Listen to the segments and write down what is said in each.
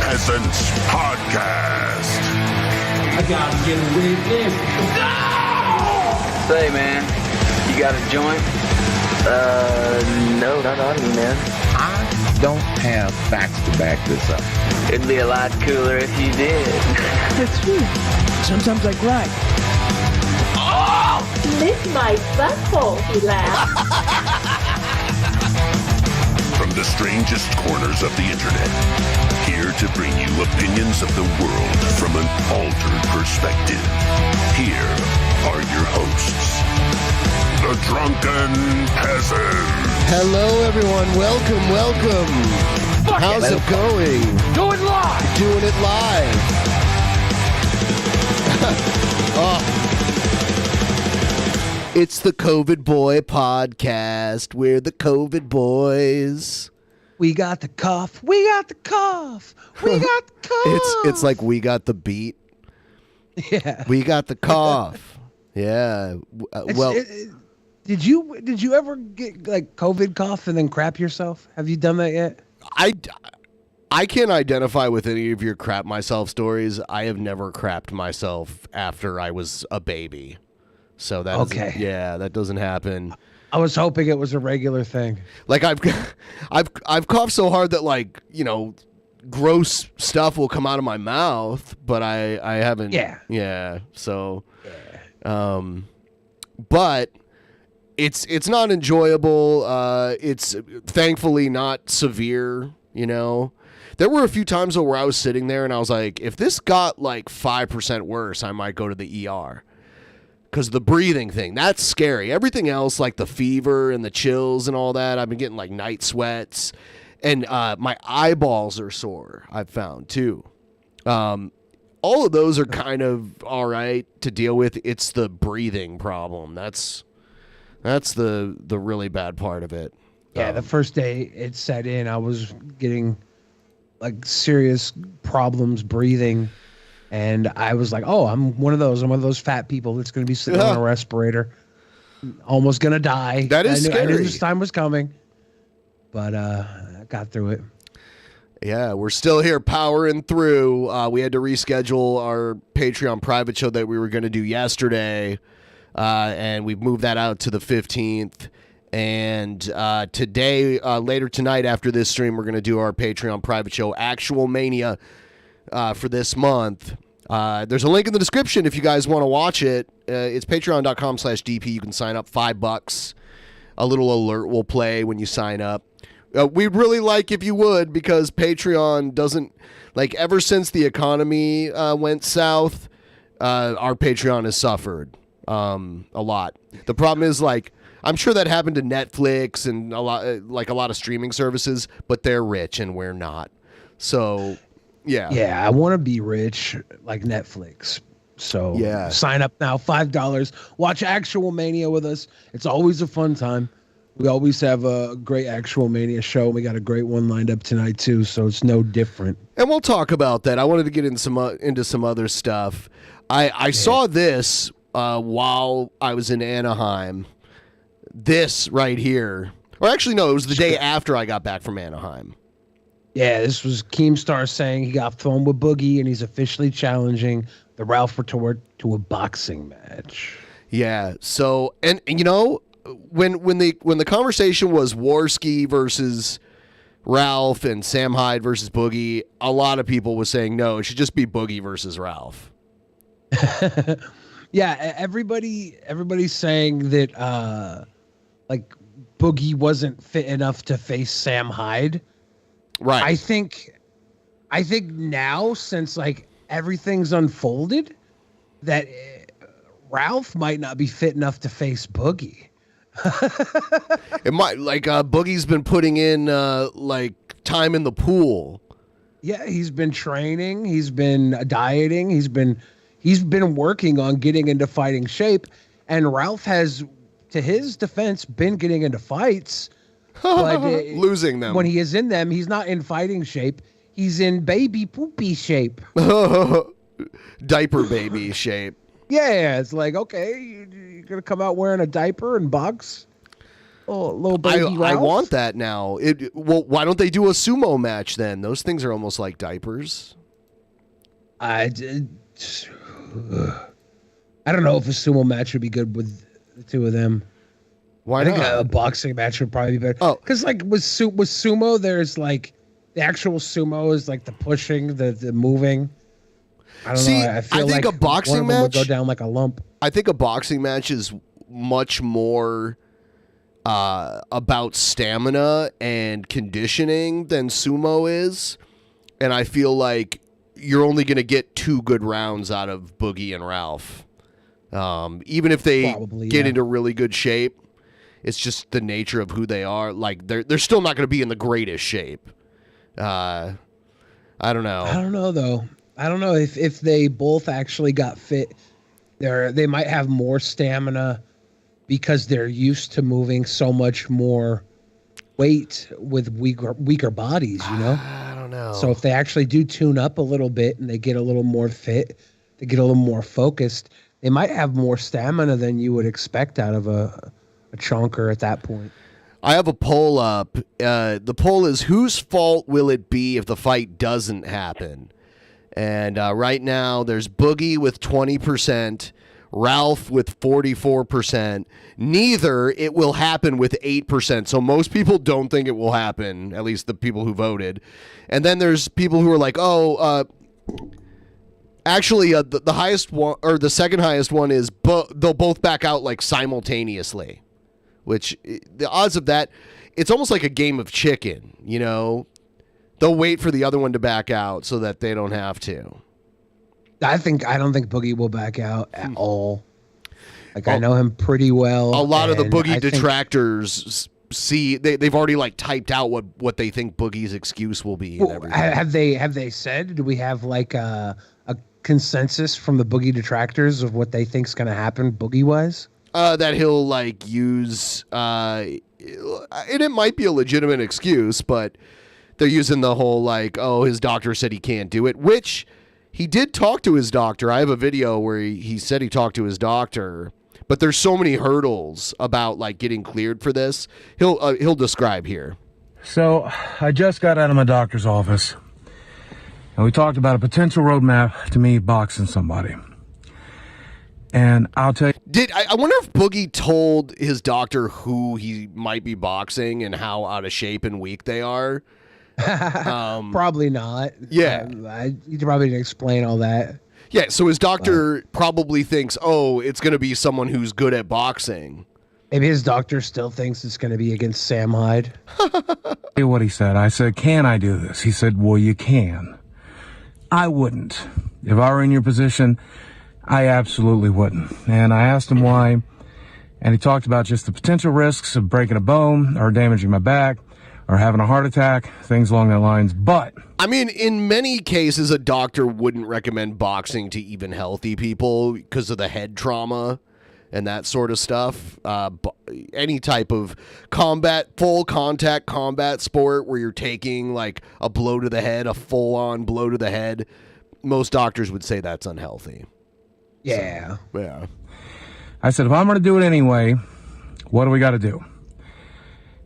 Peasants podcast. I gotta get away with this. No! Say, man, you got a joint? No, not on me, man. I don't have facts to back this up. It'd be a lot cooler if you did. That's true. Sometimes I cry. Oh! Lick my butthole, he laughed. From the strangest corners of the internet, here to bring you opinions of the world from an altered perspective. Here are your hosts, the Drunken Peasants. Hello, everyone. Welcome. How's it going? Do it live! Doing it live. Oh. It's the COVID Boy podcast. We're the COVID Boys. We got the cough. We got the cough. We got the cough. It's like we got the beat. Yeah. We got the cough. Yeah. Did you ever get like COVID cough and then crap yourself? Have you done that yet? I can't identify with any of your crap myself stories. I have never crapped myself after I was a baby. So that that doesn't happen. I was hoping it was a regular thing. Like I've coughed so hard that, like, you know, gross stuff will come out of my mouth, but I haven't. Yeah. So, but it's not enjoyable. It's thankfully not severe. You know, there were a few times though where I was sitting there and I was like, if this got like 5% worse, I might go to the ER. Because the breathing thing, that's scary. Everything else, like the fever and the chills and all that, I've been getting like night sweats. And my eyeballs are sore, I've found, too. All of those are kind of all right to deal with. It's the breathing problem. That's the really bad part of it. Yeah, the first day it set in, I was getting like serious problems breathing. And I was like, oh, I'm one of those fat people that's going to be sitting on a respirator, almost going to die. That is scary. I knew this time was coming, but I got through it. Yeah, we're still here powering through. We had to reschedule our Patreon private show that we were going to do yesterday, and we've moved that out to the 15th. And today, later tonight after this stream, we're going to do our Patreon private show, Actual Mania, for this month. There's a link in the description if you guys want to watch it. It's patreon.com/DP. You can sign up $5. A little alert will play when you sign up. We'd really like if you would, because Patreon doesn't, like, ever since the economy went south, our Patreon has suffered a lot. The problem is, like, I'm sure that happened to Netflix and a lot of streaming services, but they're rich and we're not. So yeah, I want to be rich like Netflix. So sign up now, $5. Watch Actual Mania with us. It's always a fun time. We always have a great Actual Mania show. We got a great one lined up tonight too, so it's no different. And we'll talk about that. I wanted to get into some other stuff. I saw this while I was in Anaheim. This right here, or actually no, it was the day after I got back from Anaheim. Yeah, this was Keemstar saying he got thrown with Boogie and he's officially challenging the Ralph Retort to a boxing match. Yeah, so and you know, when the conversation was Warski versus Ralph and Sam Hyde versus Boogie, a lot of people was saying no, it should just be Boogie versus Ralph. Yeah, everybody's saying that like Boogie wasn't fit enough to face Sam Hyde. Right. I think now, since like everything's unfolded, that Ralph might not be fit enough to face Boogie. It might, like, Boogie's been putting in like time in the pool. Yeah, he's been training, he's been dieting, he's been working on getting into fighting shape, and Ralph has, to his defense, been getting into fights. But losing them. When he is in them, he's not in fighting shape. He's in baby poopy shape. Diaper baby shape. Yeah, it's like, okay, you're going to come out wearing a diaper and box? little baby I Ralph. want that now. Well, why don't they do a sumo match then? Those things are almost like diapers. I don't know if a sumo match would be good with the two of them. Why I think not? a boxing match would probably be better. Oh. Because like with sumo, there's like the actual sumo is like the pushing, the moving. I don't know. I feel think like a boxing one of them would match go down like a lump. I think a boxing match is much more about stamina and conditioning than sumo is, and I feel like you're only going to get 2 good rounds out of Boogie and Ralph. Even if they get into really good shape, it's just the nature of who they are. Like they're still not going to be in the greatest shape. I don't know. I don't know though. I don't know if they both actually got fit. They might have more stamina because they're used to moving so much more weight with weaker bodies, you know? I don't know. So if they actually do tune up a little bit and they get a little more fit, they get a little more focused, they might have more stamina than you would expect out of a chonker at that point. I have a poll up. The poll is, whose fault will it be if the fight doesn't happen? And right now, there's Boogie with 20%, Ralph with 44%. Neither it will happen with 8%. So most people don't think it will happen, at least the people who voted. And then there's people who are like, actually, the highest one, or the second highest one is they'll both back out like simultaneously, which the odds of that, it's almost like a game of chicken, you know? They'll wait for the other one to back out so that they don't have to. I don't think Boogie will back out at all. Like I know him pretty well. A lot of the Boogie I think detractors see they've already like typed out what they think Boogie's excuse will be. And everything. Have they said? Do we have like a consensus from the Boogie detractors of what they think's going to happen Boogie wise? That he'll like use and it might be a legitimate excuse, but they're using the whole like, oh, his doctor said he can't do it, which he did talk to his doctor. I have a video where he said he talked to his doctor, but there's so many hurdles about like getting cleared for this. He'll describe here. So I just got out of my doctor's office and we talked about a potential roadmap to me boxing somebody. And I'll tell you, I wonder if Boogie told his doctor who he might be boxing and how out of shape and weak they are. Probably not. Yeah. You probably didn't explain all that. Yeah, so his doctor probably thinks, oh, it's going to be someone who's good at boxing. Maybe his doctor still thinks it's going to be against Sam Hyde. Hear what he said. I said, can I do this? He said, well, you can. I wouldn't. If I were in your position, I absolutely wouldn't. And I asked him why, and he talked about just the potential risks of breaking a bone or damaging my back or having a heart attack, things along that lines. But I mean, in many cases, a doctor wouldn't recommend boxing to even healthy people because of the head trauma and that sort of stuff. Any type of full contact combat sport where you're taking like a blow to the head, a full on blow to the head, most doctors would say that's unhealthy. Yeah. So, yeah. I said, if I'm going to do it anyway, what do we got to do?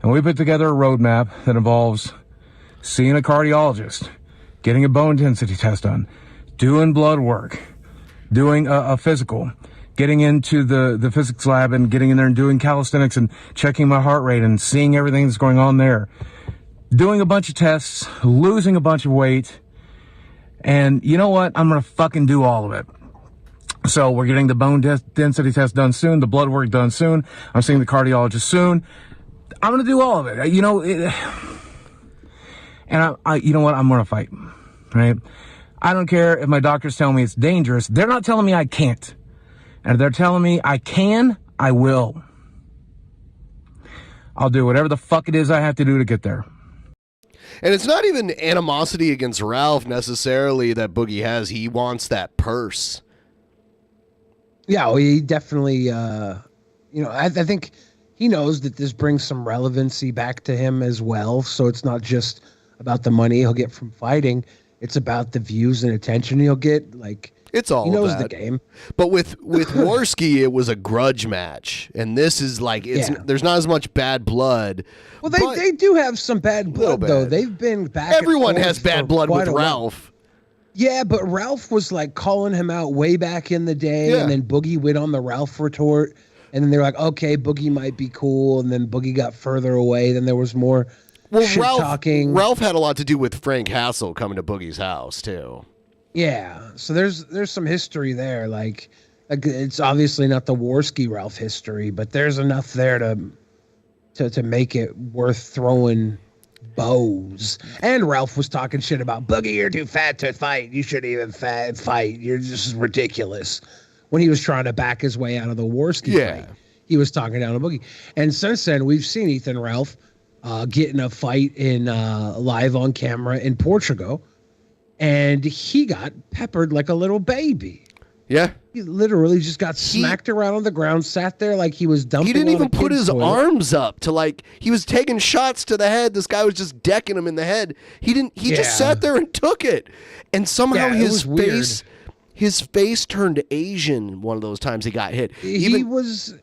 And we put together a roadmap that involves seeing a cardiologist, getting a bone density test done, doing blood work, doing a physical, getting into the physics lab and getting in there and doing calisthenics and checking my heart rate and seeing everything that's going on there, doing a bunch of tests, losing a bunch of weight. And you know what? I'm going to fucking do all of it. So we're getting the bone density test done soon, the blood work done soon. I'm seeing the cardiologist soon. I'm going to do all of it. You know, and I you know what? I'm going to fight, right? I don't care if my doctors tell me it's dangerous. They're not telling me I can't. And if they're telling me I can, I will. I'll do whatever the fuck it is I have to do to get there. And it's not even animosity against Ralph necessarily that Boogie has. He wants that purse. Yeah, well, he definitely, I think he knows that this brings some relevancy back to him as well. So it's not just about the money he'll get from fighting. It's about the views and attention he'll get. Like, It's all He knows that. the game. But with Worski, it was a grudge match, and this is like there's not as much bad blood. Well, they do have some bad blood though. They've been back. Everyone has bad blood with Ralph. Yeah, but Ralph was like calling him out way back in the day, and then Boogie went on the Ralph retort, and then they were like, okay, Boogie might be cool, and then Boogie got further away. Then there was more shit talking. Ralph had a lot to do with Frank Hassel coming to Boogie's house too. Yeah, so there's some history there. Like it's obviously not the Worski Ralph history, but there's enough there to make it worth throwing bows. And Ralph was talking shit about Boogie, you're too fat to fight. You shouldn't even fight. You're just ridiculous. When he was trying to back his way out of the Worski fight, he was talking down to Boogie. And since then, we've seen Ethan Ralph get in a fight in live on camera in Portugal. And he got peppered like a little baby. Yeah. He literally just got smacked around on the ground, sat there like he was dumping. He didn't even put his toilet. arms up to like, he was taking shots to the head. This guy was just decking him in the head. He just sat there and took it. And somehow his face turned Asian one of those times he got hit. He was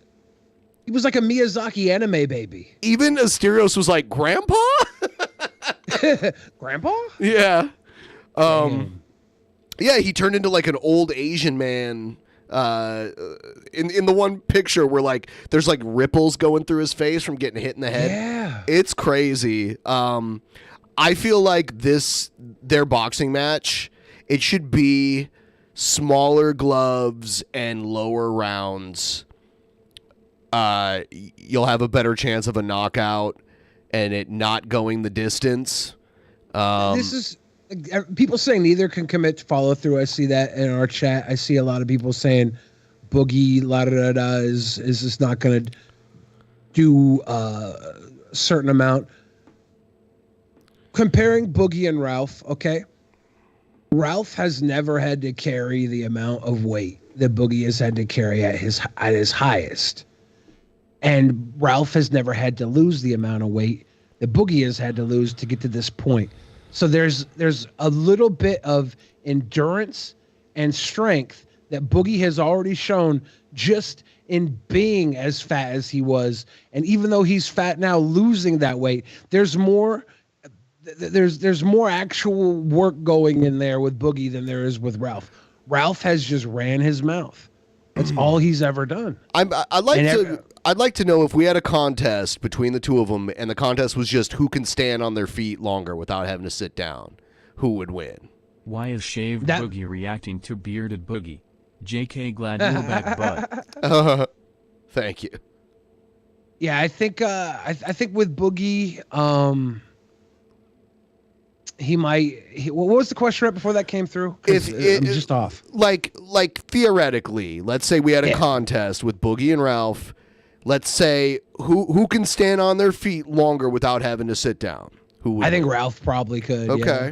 like a Miyazaki anime baby. Even Asterios was like, Grandpa? Grandpa? Yeah. Yeah, he turned into like an old Asian man in the one picture where like there's like ripples going through his face from getting hit in the head. Yeah. It's crazy. I feel like their boxing match, it should be smaller gloves and lower rounds. You'll have a better chance of a knockout and it not going the distance. This is people saying neither can commit to follow through. I see that in our chat. I see a lot of people saying Boogie is just not going to do a certain amount. Comparing Boogie and Ralph, okay? Ralph has never had to carry the amount of weight that Boogie has had to carry at his highest. And Ralph has never had to lose the amount of weight that Boogie has had to lose to get to this point. So there's a little bit of endurance and strength that Boogie has already shown just in being as fat as he was. And even though he's fat now, losing that weight, there's more actual work going in there with Boogie than there is with Ralph. Ralph has just ran his mouth. That's all he's ever done. I'd like to know if we had a contest between the two of them, and the contest was just who can stand on their feet longer without having to sit down, who would win? Why is shaved Boogie reacting to bearded Boogie? JK, glad you're back, bud. Thank you. Yeah, I think with Boogie, what was the question right before that came through? I'm just off. Like theoretically, let's say we had a contest with Boogie and Ralph. Let's say who can stand on their feet longer without having to sit down? I think Ralph probably could. Okay. Yeah.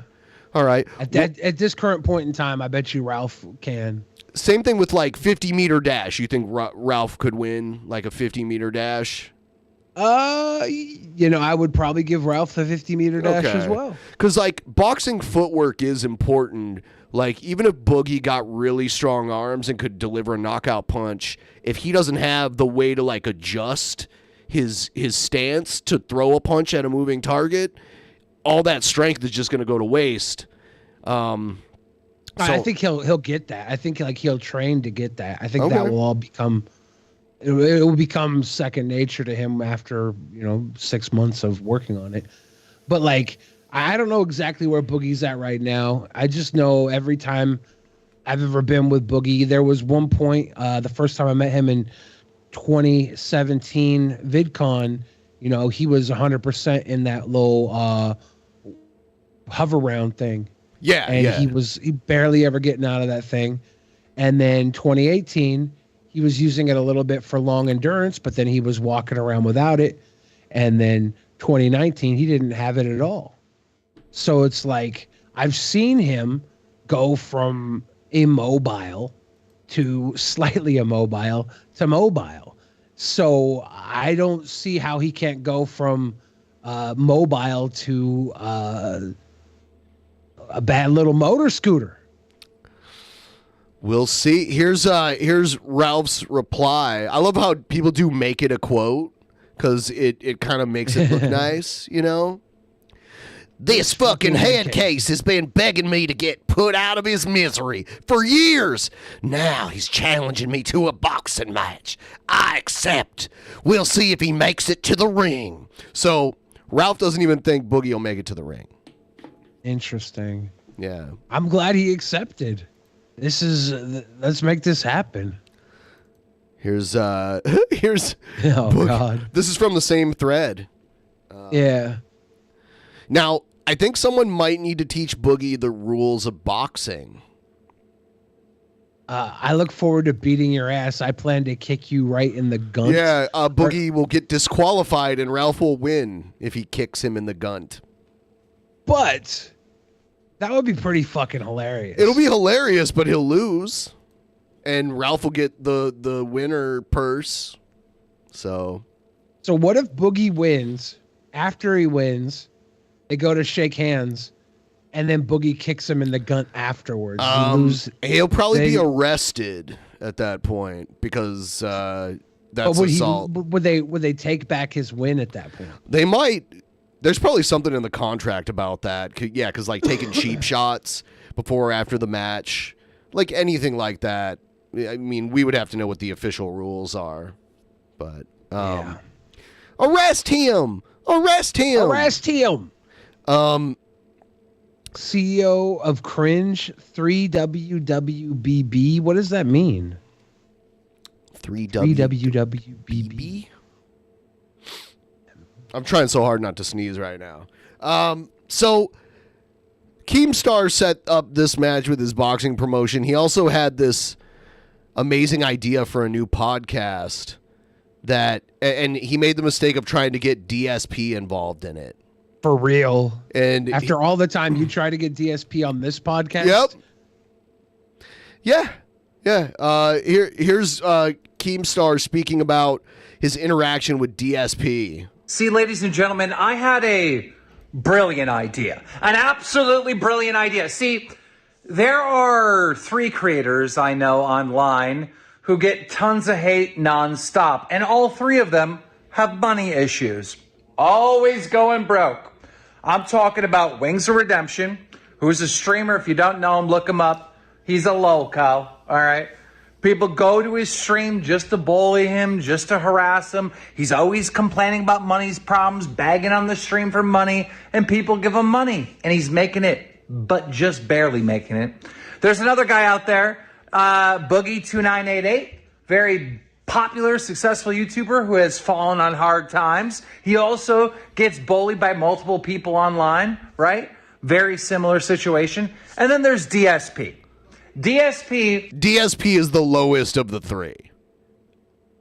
All right. At this current point in time, I bet you Ralph can. Same thing with like 50-meter dash. You think Ralph could win like a 50-meter dash? I would probably give Ralph the 50-meter dash as well. Because like boxing footwork is important. Like even if Boogie got really strong arms and could deliver a knockout punch, if he doesn't have the way to like adjust his stance to throw a punch at a moving target, all that strength is just going to go to waste. I think he'll get that. I think like he'll train to get that. I think that will all become. It will become second nature to him after 6 months of working on it. But like, I don't know exactly where Boogie's at right now. I just know every time I've ever been with Boogie, there was one point, the first time I met him in 2017 VidCon, he was 100% in that low hover round thing. Yeah. And he barely ever getting out of that thing. And then 2018, he was using it a little bit for long endurance, but then he was walking around without it. And then 2019, he didn't have it at all. So it's like, I've seen him go from immobile to slightly immobile to mobile. So I don't see how he can't go from mobile to a bad little motor scooter. We'll see. Here's Ralph's reply. I love how people do make it a quote because it kind of makes it look nice, you know? This fucking head case has been begging me to get put out of his misery for years. Now he's challenging me to a boxing match. I accept. We'll see if he makes it to the ring. So Ralph doesn't even think Boogie will make it to the ring. Interesting. Yeah. I'm glad he accepted. Let's make this happen. Here's Oh Boogie. God. This is from the same thread. Yeah. Now, I think someone might need to teach Boogie the rules of boxing. I look forward to beating your ass. I plan to kick you right in the gunt. Yeah, Boogie will get disqualified and Ralph will win if he kicks him in the gunt. But that would be pretty fucking hilarious. It'll be hilarious, but he'll lose. And Ralph will get the winner purse. So what if Boogie wins? After he wins, they go to shake hands, and then Boogie kicks him in the gunt afterwards. He'll probably be arrested at that point because that's assault. Would they take back his win at that point? They might. There's probably something in the contract about that. Yeah, because like taking cheap shots before or after the match, like anything like that. I mean, we would have to know what the official rules are. But yeah. Arrest him! Arrest him! Arrest him! CEO of Cringe 3WWBB. What does that mean? 3WWBB. I'm trying so hard not to sneeze right now. So Keemstar set up this match with his boxing promotion. He also had this amazing idea for a new podcast and he made the mistake of trying to get DSP involved in it. For real. And after all the time you try to get DSP on this podcast? Yep. Yeah. Here's Keemstar speaking about his interaction with DSP. See, ladies and gentlemen, I had a brilliant idea. An absolutely brilliant idea. See, there are 3 creators I know online who get tons of hate nonstop, and all 3 of them have money issues. Always going broke. I'm talking about Wings of Redemption, who's a streamer. If you don't know him, look him up. He's a lolcow, all right? People go to his stream just to bully him, just to harass him. He's always complaining about money's problems, begging on the stream for money, and people give him money. And he's making it, but just barely making it. There's another guy out there, Boogie2988, very popular, successful YouTuber who has fallen on hard times. He also gets bullied by multiple people online, right? Very similar situation. And then there's DSP. DSP is the lowest of the 3.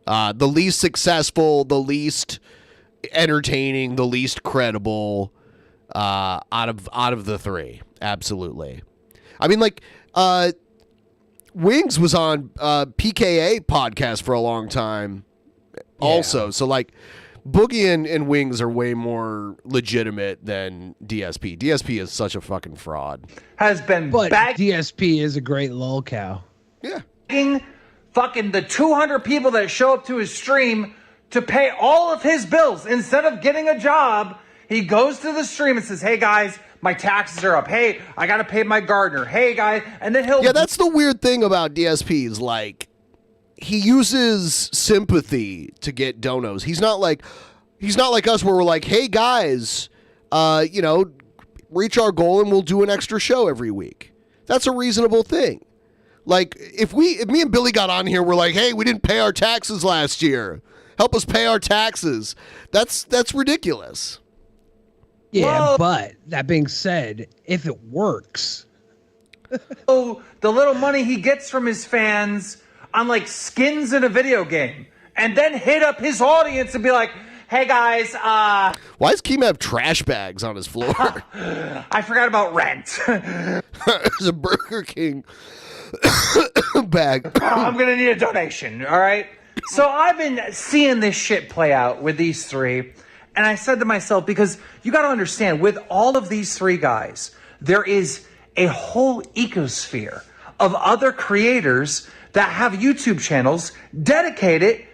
The least successful, the least entertaining, the least credible out of the 3. Absolutely. I mean, like Wings was on PKA podcast for a long time also. Yeah. So like Boogie and Wings are way more legitimate than DSP. DSP is such a fucking fraud. Has been But DSP is a great lolcow. Yeah. Fucking the 200 people that show up to his stream to pay all of his bills. Instead of getting a job, he goes to the stream and says, hey guys, my taxes are up. Hey, I got to pay my gardener. Hey guys. And then he'll... Yeah, that's the weird thing about DSP is like, he uses sympathy to get donos. He's not like us where we're like, hey guys, reach our goal and we'll do an extra show every week. That's a reasonable thing. Like if me and Billy got on here, we're like, hey, we didn't pay our taxes last year. Help us pay our taxes. That's ridiculous. Yeah, Whoa. But that being said, if it works. Oh, the little money he gets from his fans on like skins in a video game, and then hit up his audience and be like, hey guys, why does Keem have trash bags on his floor? I forgot about rent. There's a Burger King bag. I'm gonna need a donation, all right? So I've been seeing this shit play out with these 3, and I said to myself, because you got to understand, with all of these 3 guys, there is a whole ecosphere of other creators that have YouTube channels dedicated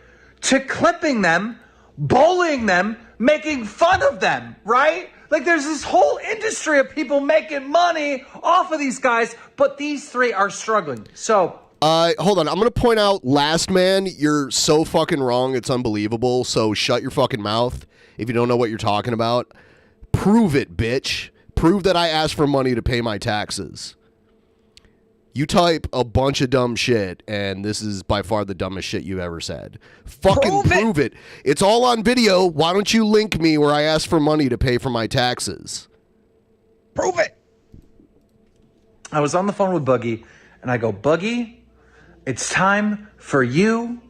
to clipping them, bullying them, making fun of them, right? Like there's this whole industry of people making money off of these guys, but these three are struggling. So hold on. I'm going to point out, Last Man, you're so fucking wrong. It's unbelievable. So shut your fucking mouth if you don't know what you're talking about. Prove it, bitch. Prove that I asked for money to pay my taxes. You type a bunch of dumb shit, and this is by far the dumbest shit you ever said. Fucking prove it. It's all on video. Why don't you link me where I asked for money to pay for my taxes? Prove it. I was on the phone with Boogie, and I go, Boogie, it's time for you,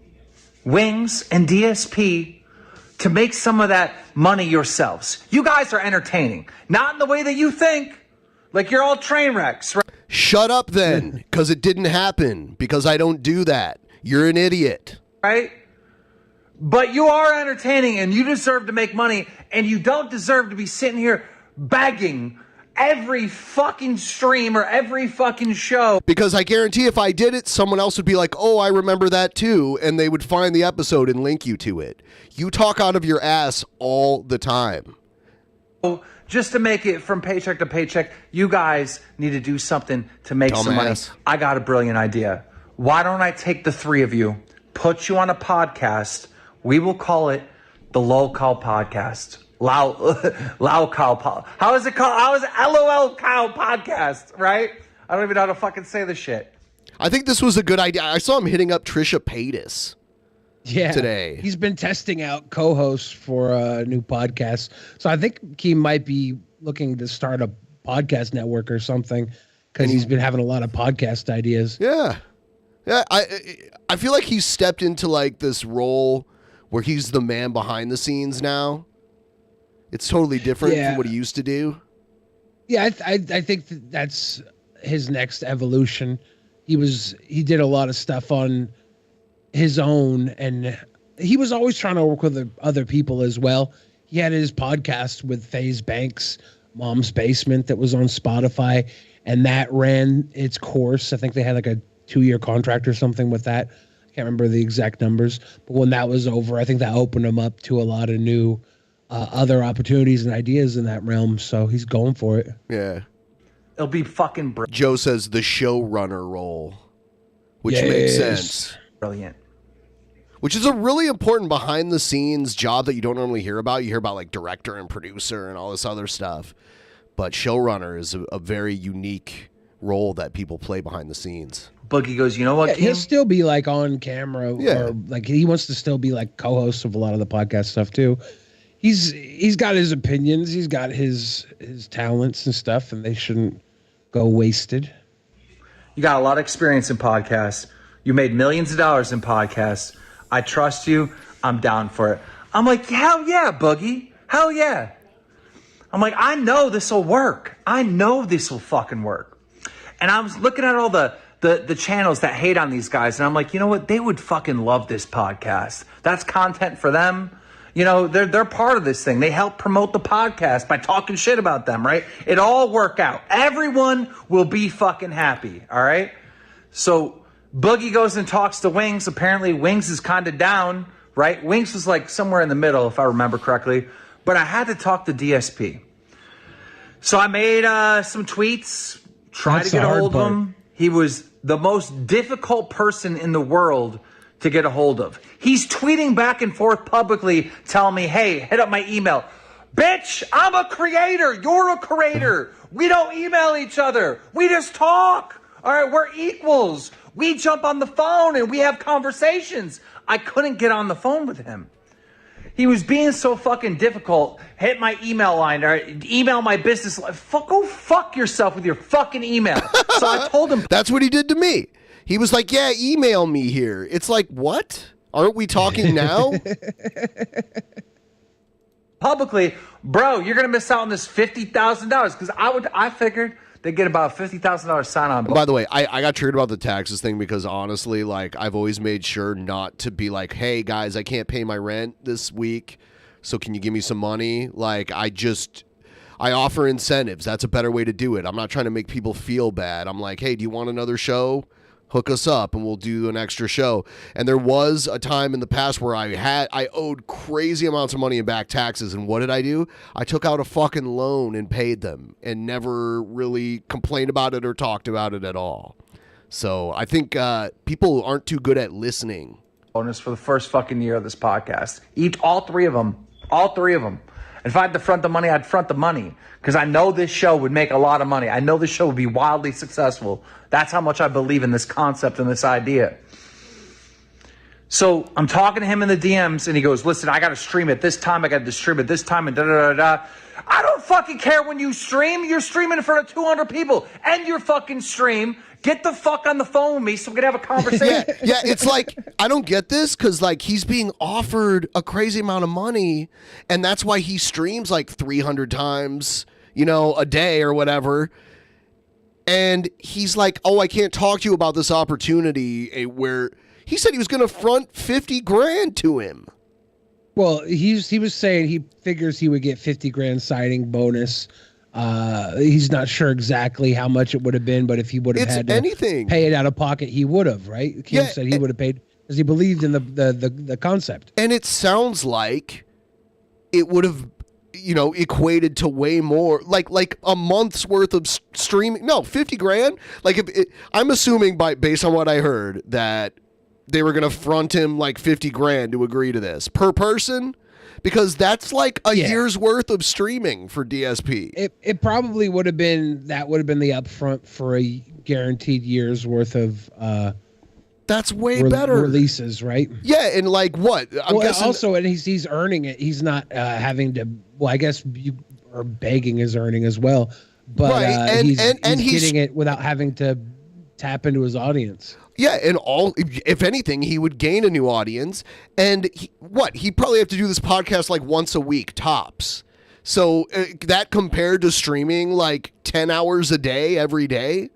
Wings, and DSP to make some of that money yourselves. You guys are entertaining. Not in the way that you think. Like you're all train wrecks, right? Shut up then, because it didn't happen, because I don't do that. You're an idiot. Right? But you are entertaining, and you deserve to make money, and you don't deserve to be sitting here begging every fucking stream or every fucking show. Because I guarantee if I did it, someone else would be like, oh, I remember that too, and they would find the episode and link you to it. You talk out of your ass all the time. Just to make it from paycheck to paycheck, you guys need to do something to make some money. I got a brilliant idea. Why don't I take the three of you, put you on a podcast? We will call it the lolcow podcast. Lolcow. How is it called? How is it? LOL cow podcast, right? I don't even know how to fucking say the shit. I think this was a good idea. I saw him hitting up Trisha Paytas. Yeah, today. He's been testing out co-hosts for a new podcast. So I think he might be looking to start a podcast network or something because he's been having a lot of podcast ideas. Yeah. Yeah, I feel like he's stepped into like this role where he's the man behind the scenes now. It's totally different from what he used to do. Yeah, I think that's his next evolution. He did a lot of stuff on his own, and he was always trying to work with other people as well. He had his podcast with FaZe Banks, Mom's Basement, that was on Spotify, and that ran its course. I think they had like a 2-year contract or something with that. I can't remember the exact numbers, but when that was over, I think that opened him up to a lot of new other opportunities and ideas in that realm. So he's going for it. Yeah. It'll be fucking brilliant. Joe says the showrunner role, which makes sense. Brilliant. Which is a really important behind the scenes job that you don't normally hear about. You hear about like director and producer and all this other stuff. But showrunner is a very unique role that people play behind the scenes. Boogie goes, you know what? He'll still be like on camera, or like he wants to still be like co-host of a lot of the podcast stuff too. He's got his opinions, he's got his talents and stuff, and they shouldn't go wasted. You got a lot of experience in podcasts. You made millions of dollars in podcasts. I trust you. I'm down for it. I'm like, hell yeah, Boogie. Hell yeah. I'm like, I know this will work. I know this will fucking work. And I was looking at all the channels that hate on these guys, and I'm like, you know what? They would fucking love this podcast. That's content for them. You know, they're part of this thing. They help promote the podcast by talking shit about them, right? It all work out. Everyone will be fucking happy, all right? So Boogie goes and talks to Wings. Apparently Wings is kind of down, right? Wings was like somewhere in the middle, if I remember correctly. But I had to talk to DSP. So I made some tweets, tried to get a hold of him. He was the most difficult person in the world to get a hold of. He's tweeting back and forth publicly, telling me, hey, hit up my email. Bitch, I'm a creator. You're a creator. We don't email each other. We just talk. All right, we're equals. We jump on the phone and we have conversations. I couldn't get on the phone with him. He was being so fucking difficult. Hit my email line, or email my business line. Go fuck yourself with your fucking email. So I told him. That's what he did to me. He was like, yeah, email me here. It's like, what? Aren't we talking now? Publicly, bro, you're going to miss out on this $50,000. Because I figured they get about $50,000 sign on. By the way, I got triggered about the taxes thing because honestly, like, I've always made sure not to be like, hey guys, I can't pay my rent this week, so can you give me some money? Like, I offer incentives. That's a better way to do it. I'm not trying to make people feel bad. I'm like, hey, do you want another show? Hook us up and we'll do an extra show. And there was a time in the past where I owed crazy amounts of money in back taxes. And what did I do? I took out a fucking loan and paid them and never really complained about it or talked about it at all. So I think people aren't too good at listening. Bonus for the first fucking year of this podcast. Eat all three of them. All three of them. If I had to front the money, I'd front the money. Because I know this show would make a lot of money. I know this show would be wildly successful. That's how much I believe in this concept and this idea. So I'm talking to him in the DMs, and he goes, listen, I got to stream it this time. I got to stream it this time, and da-da-da-da. I don't fucking care when you stream. You're streaming in front of 200 people. End your fucking stream. Get the fuck on the phone with me so we can have a conversation. Yeah, it's like, I don't get this because, like, he's being offered a crazy amount of money, and that's why he streams like 300 times, a day or whatever. And he's like, oh, I can't talk to you about this opportunity where he said he was going to front 50 grand to him. Well, he was saying he figures he would get 50 grand signing bonus. He's not sure exactly how much it would have been, but if he would have had to pay it out of pocket, he would have, right? Kim said he would have paid because he believed in the concept. And it sounds like it would have, equated to way more, like a month's worth of streaming. No, 50 grand. Like I'm assuming based on what I heard that they were going to front him like 50 grand to agree to this per person. Because that's like a year's worth of streaming for DSP. It probably would have been the upfront for a guaranteed year's worth of that's way better releases, right? Yeah, and like what? I'm guessing also, and he's earning it. He's not having to. Well, I guess you are begging his earning as well, but right. He's getting it without having to tap into his audience. Yeah, and if anything, he would gain a new audience. And he'd probably have to do this podcast like once a week, tops. So that compared to streaming like 10 hours a day, every day.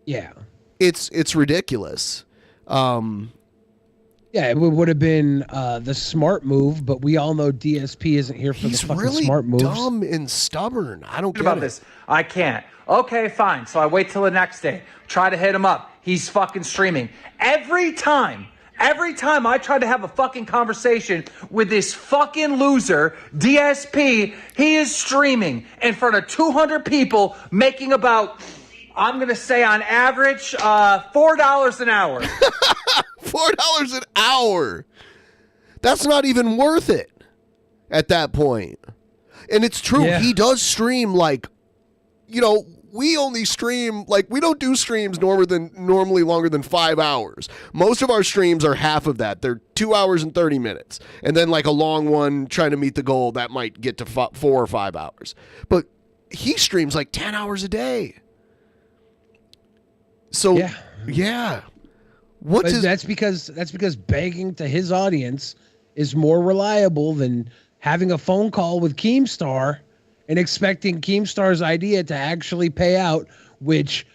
Yeah. It's ridiculous. Yeah, it would have been the smart move, but we all know DSP isn't here for the fucking really smart moves. He's really dumb and stubborn. I don't get about it. this. I can't. Okay, fine. So I wait till the next day. Try to hit him up. He's fucking streaming. Every time I try to have a fucking conversation with this fucking loser, DSP, he is streaming in front of 200 people making about, I'm going to say on average, $4 an hour. $4 an hour. That's not even worth it at that point. And it's true. Yeah. He does stream like, we only stream, like, we don't do streams normally longer than 5 hours. Most of our streams are half of that. They're 2 hours and 30 minutes. And then, like, a long one trying to meet the goal, that might get to 4 or 5 hours. But he streams, like, 10 hours a day. So, yeah. That's because begging to his audience is more reliable than having a phone call with Keemstar and expecting Keemstar's idea to actually pay out, which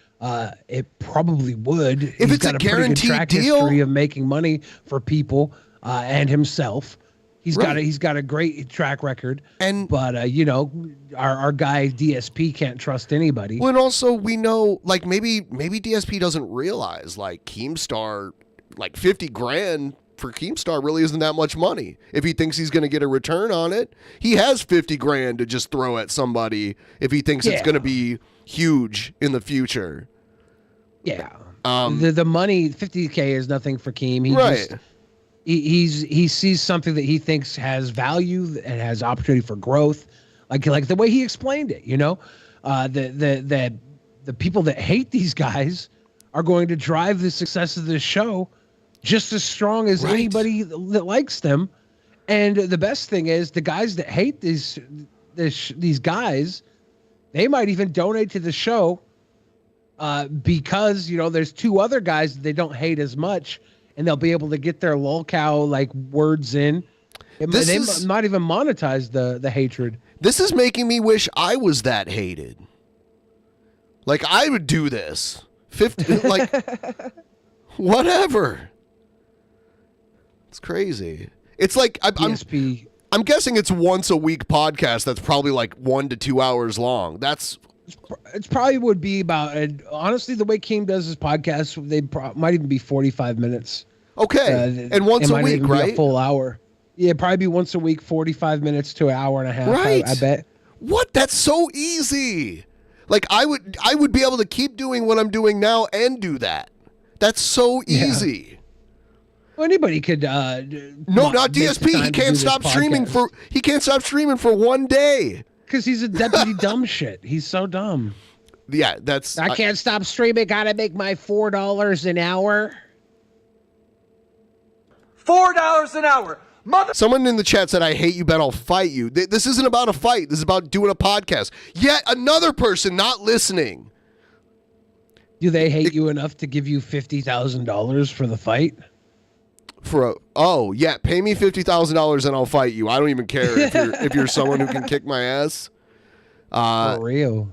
it probably would. If it's got a guaranteed pretty good track deal, history of making money for people and himself. He's got a great track record. But our guy DSP can't trust anybody. Well, and also we know, like, maybe DSP doesn't realize, like, Keemstar, like 50 grand for Keemstar really isn't that much money. If he thinks he's going to get a return on it, he has 50 grand to just throw at somebody if he thinks it's going to be huge in the future. Yeah. The money, 50K is nothing for Keem. He sees something that he thinks has value and has opportunity for growth. Like the way he explained it, the people that hate these guys are going to drive the success of this show just as strong as anybody that likes them. And the best thing is the guys that hate these guys, they might even donate to the show because, there's two other guys that they don't hate as much, and they'll be able to get their lolcow like words in. They might even monetize the hatred. This is making me wish I was that hated. Like, I would do this. 50, like, whatever. It's crazy. It's like DSP I'm guessing it's once a week podcast that's probably like 1 to 2 hours long. It's probably would be about, honestly, the way Keem does his podcast, they might even be 45 minutes. Okay. And once it a might week, even be right? a full hour. Yeah, probably be once a week, 45 minutes to an hour and a half. Right. I bet. What? That's so easy. Like I would be able to keep doing what I'm doing now and do that. That's so easy. Well, anybody could. No, not DSP. He can't stop streaming for 1 day. Because he's a deputy dumb shit. He's so dumb. Yeah, I can't stop streaming. Gotta make my $4 an hour. $4 an hour. Someone in the chat said, I hate you, bet I'll fight you. This isn't about a fight. This is about doing a podcast. Yet another person not listening. Do they hate you enough to give you $50,000 for the fight? Pay me $50,000 and I'll fight you. I don't even care if you're someone who can kick my ass. For real.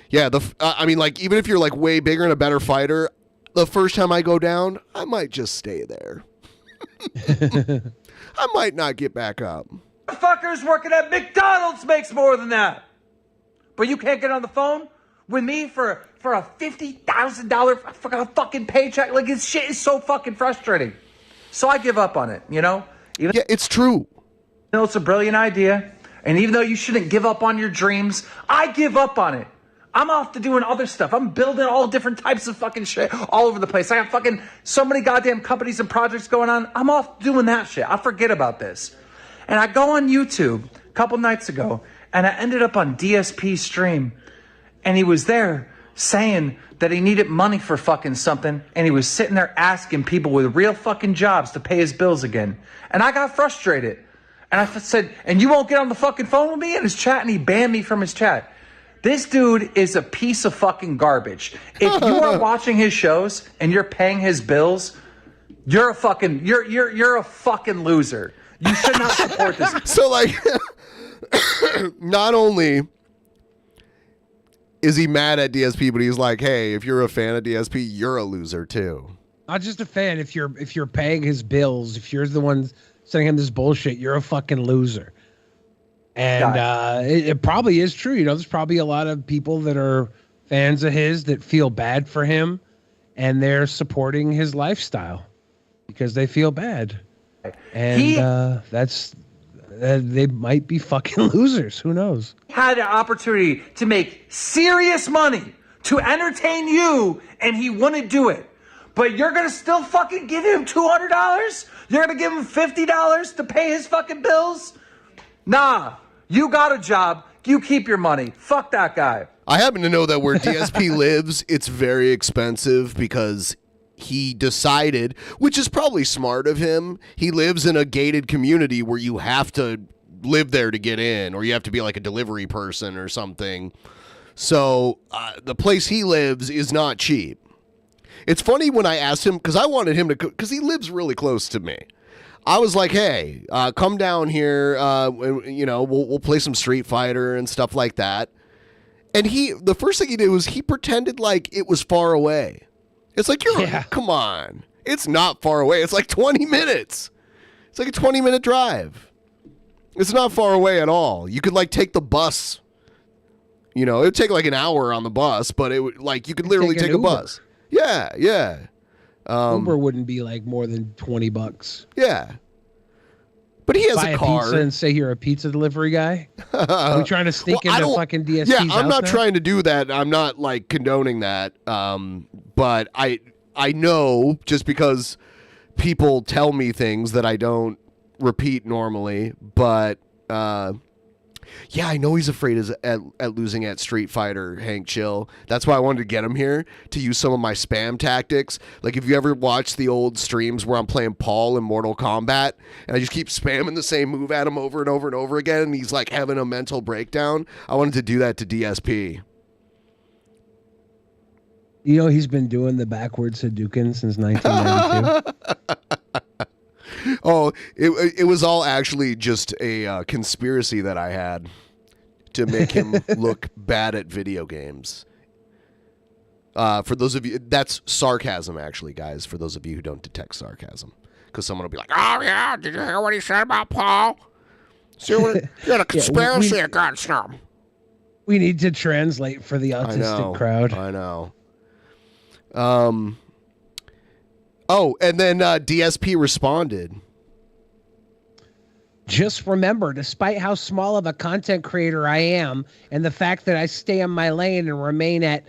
Yeah, I mean, like, even if you're like way bigger and a better fighter, the first time I go down, I might just stay there. I might not get back up. Fuckers working at McDonald's makes more than that. But you can't get on the phone with me for a $50,000 fucking paycheck. Like, this shit is so fucking frustrating. So I give up on it, you know? Yeah, it's true. It's a brilliant idea. And even though you shouldn't give up on your dreams, I give up on it. I'm off to doing other stuff. I'm building all different types of fucking shit all over the place. I have fucking so many goddamn companies and projects going on. I'm off doing that shit. I forget about this. And I go on YouTube a couple nights ago, and I ended up on DSP's stream. And he was there saying that he needed money for fucking something. And he was sitting there asking people with real fucking jobs to pay his bills again. And I got frustrated. And I said, and you won't get on the fucking phone with me? In his chat, and he banned me from his chat. This dude is a piece of fucking garbage. If you are watching his shows and you're paying his bills, you're a fucking loser. You should not support this. So, like, not only is he mad at DSP, but he's like, hey, if you're a fan of DSP, you're a loser too. Not just a fan. If you're paying his bills, if you're the one sending him this bullshit, you're a fucking loser. And it probably is true. You know, there's probably a lot of people that are fans of his that feel bad for him, and they're supporting his lifestyle because they feel bad. And they might be fucking losers. Who knows? Had an opportunity to make serious money to entertain you, and he wouldn't do it. But you're going to still fucking give him $200? You're going to give him $50 to pay his fucking bills? Nah. You got a job. You keep your money. Fuck that guy. I happen to know that where DSP lives, it's very expensive because he decided, which is probably smart of him, he lives in a gated community where you have to live there to get in, or you have to be like a delivery person or something. So the place he lives is not cheap. It's funny when I asked him, because I wanted him to, because he lives really close to me. I was like, hey, come down here, you know, we'll play some Street Fighter and stuff like that. And the first thing he did was he pretended like it was far away. It's like, come on. It's not far away. It's like 20 minutes. It's like a 20-minute drive. It's not far away at all. You could like take the bus. You know, it would take like an hour on the bus, but it would like, you could literally take a bus. Yeah, yeah. Uber wouldn't be like more than $20. Yeah. But he has Buy a car. Pizza and say you're a pizza delivery guy? Are we trying to sneak into fucking DSP's Yeah, I'm not now? trying to do that. I'm not like condoning that. But I know just because people tell me things that I don't repeat normally. But yeah, I know he's afraid at losing at Street Fighter, Hank Chill. That's why I wanted to get him here to use some of my spam tactics. Like if you ever watch the old streams where I'm playing Paul in Mortal Kombat and I just keep spamming the same move at him over and over and over again and he's like having a mental breakdown, I wanted to do that to DSP. You know he's been doing the backwards Hadouken since 1992? Oh, it was all actually just a conspiracy that I had to make him look bad at video games. For those of you, that's sarcasm, actually, guys. For those of you who don't detect sarcasm, because someone will be like, "Oh yeah, did you hear what he said about Paul? See what he had a conspiracy against him." We need to translate for the autistic crowd. I know. Oh, and then DSP responded. Just remember, despite how small of a content creator I am, and the fact that I stay in my lane and remain at,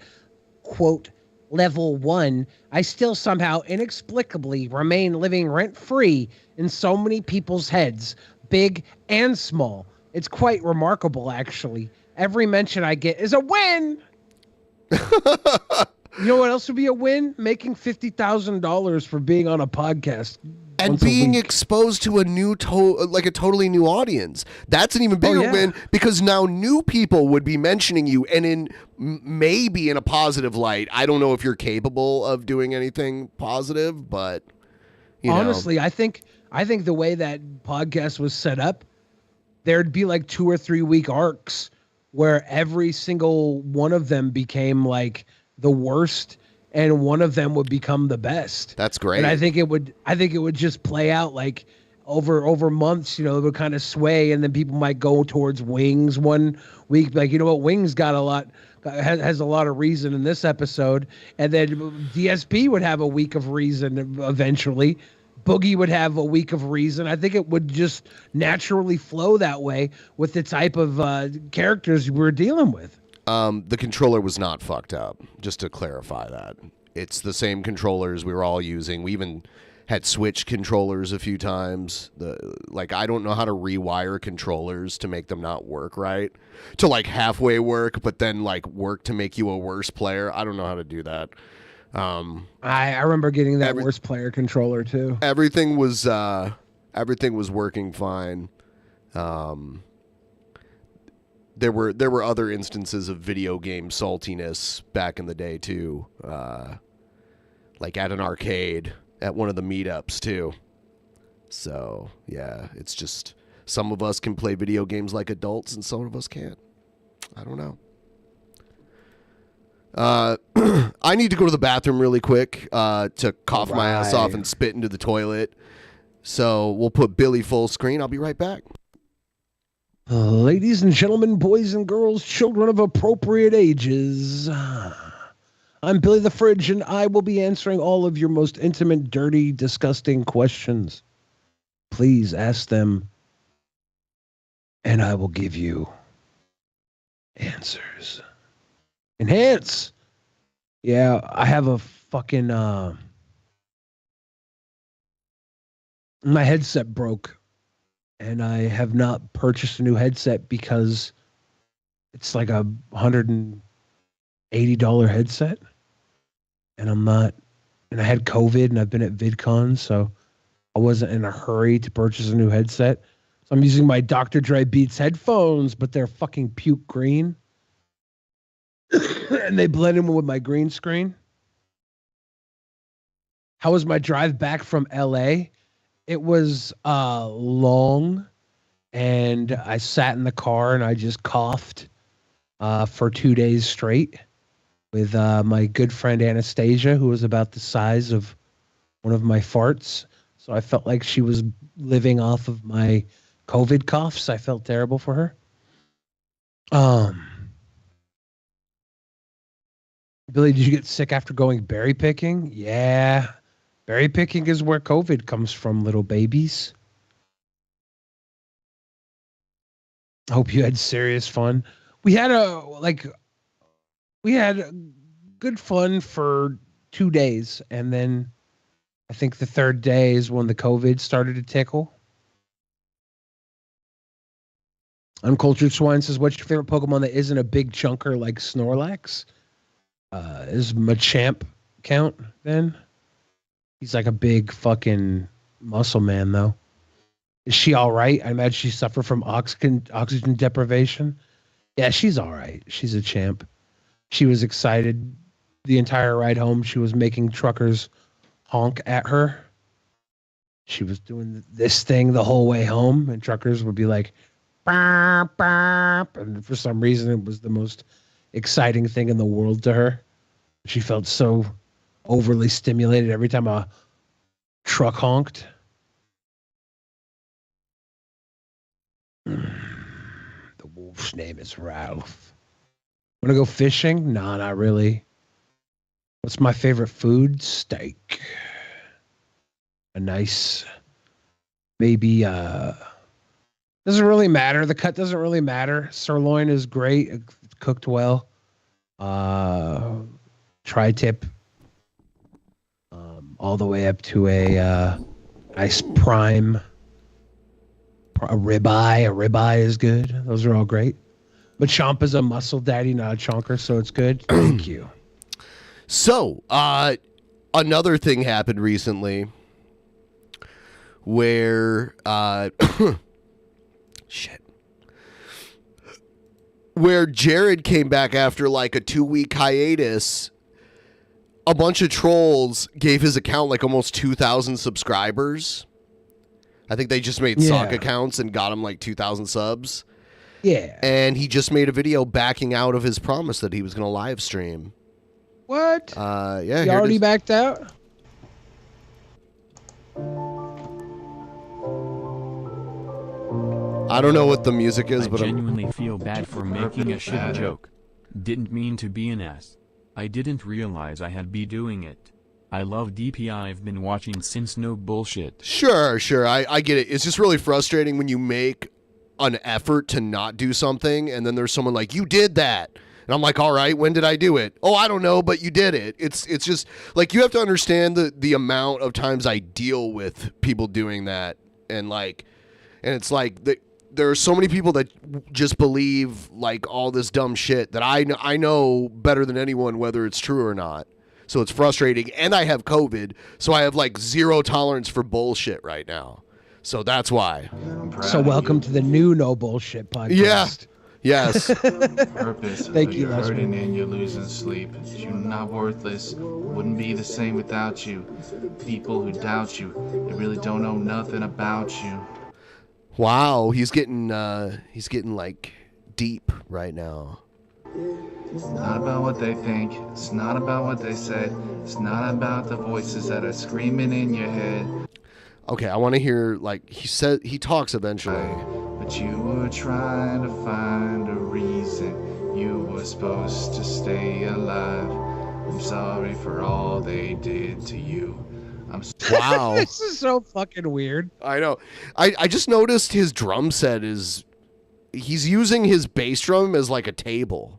quote, level 1, I still somehow inexplicably remain living rent-free in so many people's heads, big and small. It's quite remarkable, actually. Every mention I get is a win! You know what else would be a win? Making $50,000 for being on a podcast. And being exposed to a new, a totally new audience. That's an even bigger win, because now new people would be mentioning you, and in maybe in a positive light. I don't know if you're capable of doing anything positive, but honestly, I think the way that podcast was set up, there'd be like 2 or 3 week arcs where every single one of them became like the worst, and one of them would become the best. That's great. And I think it would just play out like over months, it would kind of sway, and then people might go towards Wings one week, like, you know what, Wings got has a lot of reason in this episode, and then DSP would have a week of reason eventually. Boogie would have a week of reason. I think it would just naturally flow that way with the type of characters we're dealing with. The controller was not fucked up, just to clarify that. It's the same controllers we were all using. We even had switched controllers a few times. I don't know how to rewire controllers to make them not work right. To like halfway work, but then like work to make you a worse player. I don't know how to do that. I remember getting that worst player controller too. Everything was working fine. There were other instances of video game saltiness back in the day too, like at an arcade at one of the meetups too. So yeah, it's just some of us can play video games like adults and some of us can't. I don't know. I need to go to the bathroom really quick to cough my ass off and spit into the toilet. So we'll put Billy full screen. I'll be right back. Ladies and gentlemen, boys and girls, children of appropriate ages, I'm Billy the Fridge, and I will be answering all of your most intimate, dirty, disgusting questions. Please ask them, and I will give you answers. Enhance! Yeah, I have a fucking, my headset broke. And I have not purchased a new headset because it's like a $180 headset. And I'm not, and I had COVID and I've been at VidCon, so I wasn't in a hurry to purchase a new headset. So I'm using my Dr. Dre Beats headphones, but they're fucking puke green. And they blend in with my green screen. How was my drive back from LA? It was long, and I sat in the car and I just coughed for 2 days straight with my good friend Anastasia, who was about the size of one of my farts. So I felt like she was living off of my COVID coughs. I felt terrible for her. Billy, did you get sick after going berry picking? Yeah. Berry picking is where COVID comes from, little babies. I hope you had serious fun. We had good fun for 2 days, and then I think the third day is when the COVID started to tickle. Uncultured Swine says, what's your favorite Pokemon that isn't a big chunker like Snorlax? Is Machamp count then? He's like a big fucking muscle man, though. Is she all right? I imagine she suffered from oxygen deprivation. Yeah, she's all right. She's a champ. She was excited the entire ride home. She was making truckers honk at her. She was doing this thing the whole way home, and truckers would be like, bop, bop. And for some reason, it was the most exciting thing in the world to her. She felt so overly stimulated every time a truck honked. The wolf's name is Ralph. Want to go fishing? No, not really. What's my favorite food? Steak. A nice, maybe, doesn't really matter. The cut doesn't really matter. Sirloin is great. Cooked well. Tri-tip. All the way up to a nice prime. A ribeye. A ribeye is good. Those are all great. But Champa's a muscle daddy, not a chonker, so it's good. Thank you. So, another thing happened recently where, where Jared came back after like a 2-week hiatus. A bunch of trolls gave his account like almost 2,000 subscribers. I think they just made sock accounts and got him like 2,000 subs. Yeah. And he just made a video backing out of his promise that he was going to live stream. What? Yeah. You already backed out? I don't know what the music is, but I genuinely feel bad for making a shit joke. Didn't mean to be an ass. I didn't realize I had be doing it. I love DP. I've been watching since no bullshit. Sure. I get it. It's just really frustrating when you make an effort to not do something and then there's someone like, you did that. And I'm like, all right, when did I do it? Oh, I don't know, but you did it. It's just like, you have to understand the amount of times I deal with people doing that. And it's like, there are so many people that just believe like all this dumb shit that I know better than anyone whether it's true or not. So it's frustrating. And I have COVID, so I have like zero tolerance for bullshit right now. So that's why. So welcome to the new No Bullshit podcast. Yeah. Yes. Purpose. Thank you, You're hurting Leslie. and you're losing sleep. You're not worthless. Wouldn't be the same without you. People who doubt you, they really don't know nothing about you. Wow, he's getting like deep right now. It's not about what they think. It's not about what they say. It's not about the voices that are screaming in your head. Okay, I want to hear, like, he talks eventually. But you were trying to find a reason. You were supposed to stay alive. I'm sorry for all they did to you. Wow. This is so fucking weird. I know. I just noticed his drum set is, he's using his bass drum as like a table.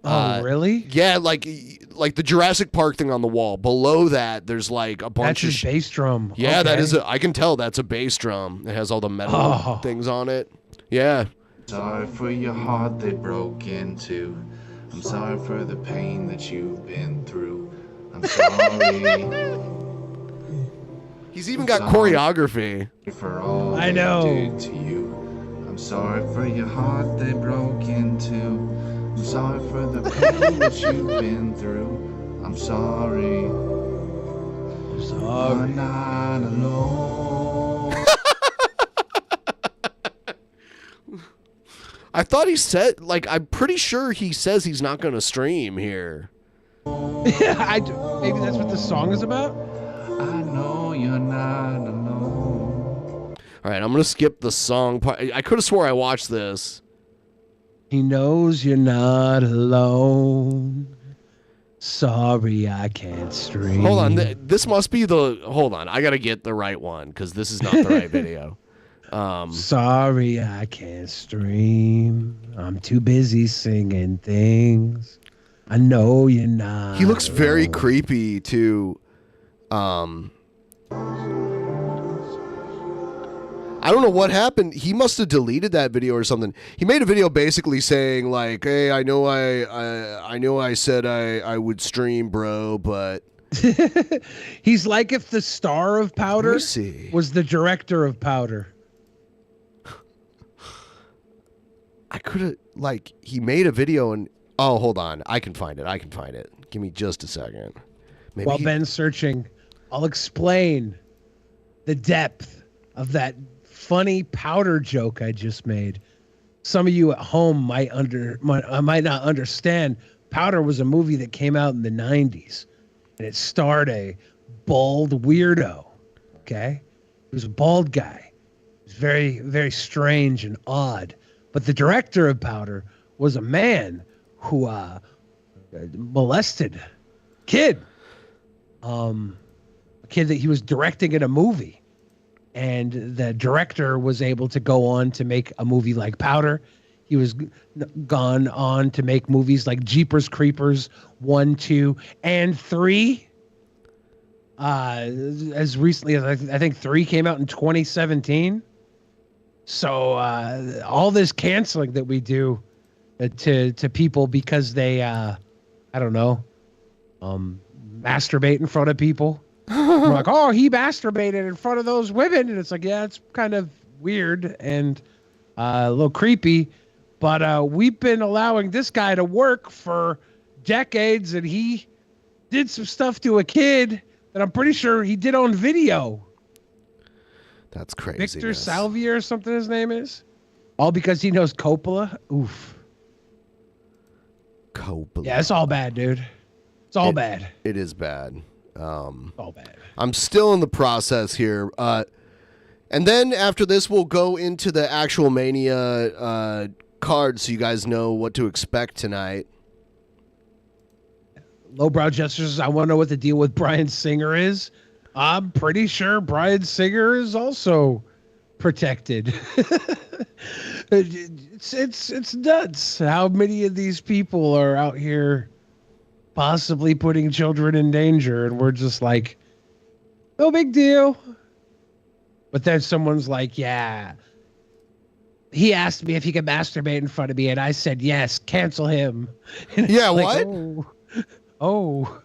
Oh, really? Yeah, like the Jurassic Park thing on the wall. Below that, there's like a bunch That's his bass drum. Yeah, that Okay. is. I can tell that's a bass drum. It has all the metal things on it. Yeah. Sorry for your heart they broke into. I'm sorry for the pain that you've been through. I'm sorry. He's even got choreography. For all I know. they did to you. I'm sorry for your heart they broke into. I'm sorry for the pain that you've been through. I'm sorry. You're not alone. I thought he said, like, I'm pretty sure he says he's not going to stream here. Yeah, maybe that's what the song is about. I know you're not alone. All right, I'm going to skip the song part. I could have swore I watched this. He knows you're not alone. Sorry, I can't stream. Hold on. This must be hold on. I got to get the right one because this is not the right video. Sorry, I can't stream. I'm too busy singing things. I know you're not. He looks very creepy too. I don't know what happened. He must have deleted that video or something. He made a video basically saying like, "Hey, I know I said I would stream, bro, but." He's like if the star of Powder Let me see. was the director of Powder. I could have, like, he made a video and, oh, hold on. I can find it. Give me just a second. Maybe While Ben's searching, I'll explain the depth of that funny Powder joke I just made. Some of you at home might not understand. Powder was a movie that came out in the 90s, and it starred a bald weirdo, okay? He was a bald guy. He It's very, very strange and odd. But the director of Powder was a man who molested a kid. A kid that he was directing in a movie. And the director was able to go on to make a movie like Powder. He was gone on to make movies like Jeepers Creepers 1, 2, and 3. As recently as I think 3 came out in 2017. So all this canceling that we do to people because they I don't know, masturbate in front of people. We're like, oh, he masturbated in front of those women, and it's like, yeah, it's kind of weird and a little creepy. But we've been allowing this guy to work for decades, and he did some stuff to a kid that I'm pretty sure he did on video. That's crazy. Victor Salvia or something his name is. All because he knows Coppola. Oof. Coppola. Yeah, it's all bad, dude. It's all bad. It is bad. All bad. I'm still in the process here. And then after this, we'll go into the actual Mania card so you guys know what to expect tonight. Lowbrow Jesters, I want to know what the deal with Bryan Singer is. I'm pretty sure Bryan Singer is also protected. It's nuts how many of these people are out here possibly putting children in danger, and we're just like, no big deal. But then someone's like, yeah, he asked me if he could masturbate in front of me, and I said yes, cancel him. And yeah, like, what? Oh.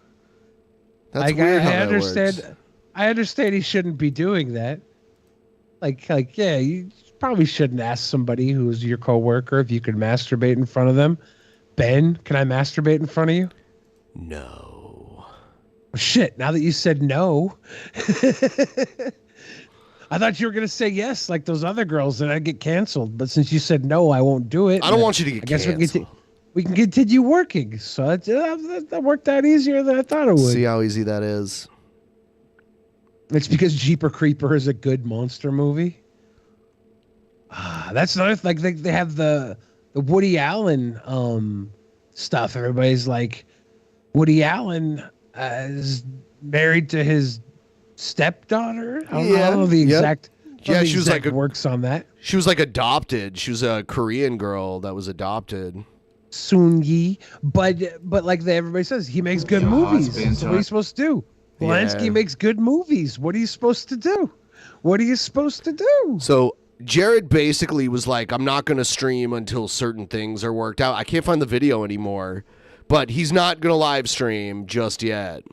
That's weird how I that understand. works. I understand he shouldn't be doing that. Like, yeah, you probably shouldn't ask somebody who's your coworker if you could masturbate in front of them. Ben, can I masturbate in front of you? No. Shit, now that you said no, I thought you were going to say yes, like those other girls, and I'd get canceled. But since you said no, I won't do it. I don't want you to get canceled. We can continue working. So that worked out easier than I thought it would. See how easy that is. It's because Jeeper Creeper is a good monster movie. That's another like they have the Woody Allen stuff. Everybody's like, Woody Allen is married to his stepdaughter. I don't know the exact. Yeah, she was like works on that. She was like adopted. She was a Korean girl that was adopted. Soon Yi, but like everybody says, he makes good movies. That's what he's supposed to do. Polanski makes good movies. What are you supposed to do? What are you supposed to do? So Jared basically was like, I'm not going to stream until certain things are worked out. I can't find the video anymore, but he's not going to live stream just yet.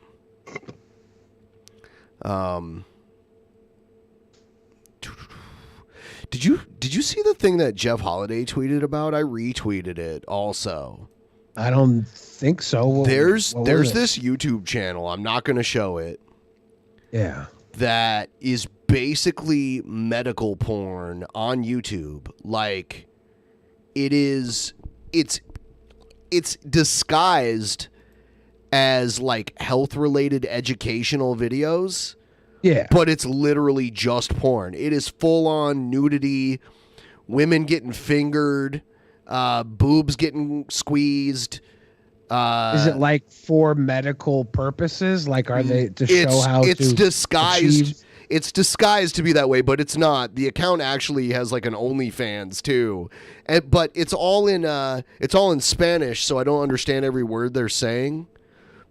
Did you see the thing that Jeff Holiday tweeted about? I retweeted it also. I don't think so. There's this YouTube channel. I'm not going to show it. Yeah. That is basically medical porn on YouTube. Like it's disguised as like health related educational videos. Yeah. But it's literally just porn. It is full on nudity, women getting fingered, boobs getting squeezed. Is it like for medical purposes? Like, are they to show how it's to disguised? achieve? It's disguised to be that way, but it's not. The account actually has like an OnlyFans too, but it's all in Spanish, so I don't understand every word they're saying.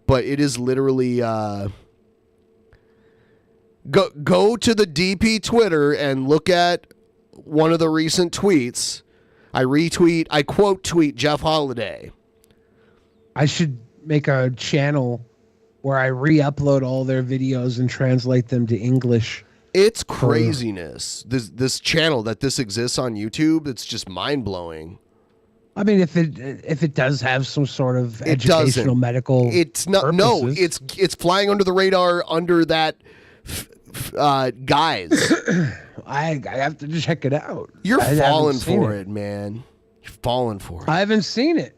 But it is literally go to the DP Twitter and look at one of the recent tweets. I quote tweet Jeff Holiday. I should make a channel where I re-upload all their videos and translate them to English. It's craziness. This channel that this exists on YouTube, it's just mind-blowing. I mean, if it does have some sort of educational medical, it's not. purposes. No, it's flying under the radar under that guise. I have to check it out. You're falling for it, man. You're falling for it. I haven't seen it.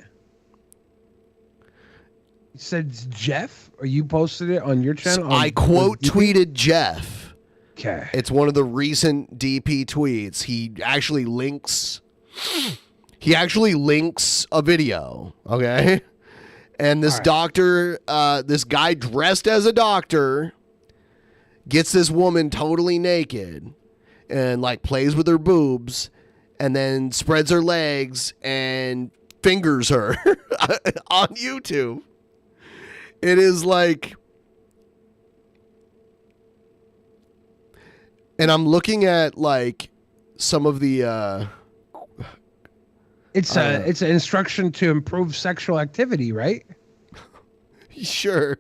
You said it's Jeff, or you posted it on your channel? So I quote tweeted Jeff Okay. It's one of the recent DP tweets. He actually links a video, okay? And this doctor, this guy dressed as a doctor gets this woman totally naked and like plays with her boobs and then spreads her legs and fingers her on YouTube. It is like, and I'm looking at like some of the it's an instruction to improve sexual activity, right? Sure.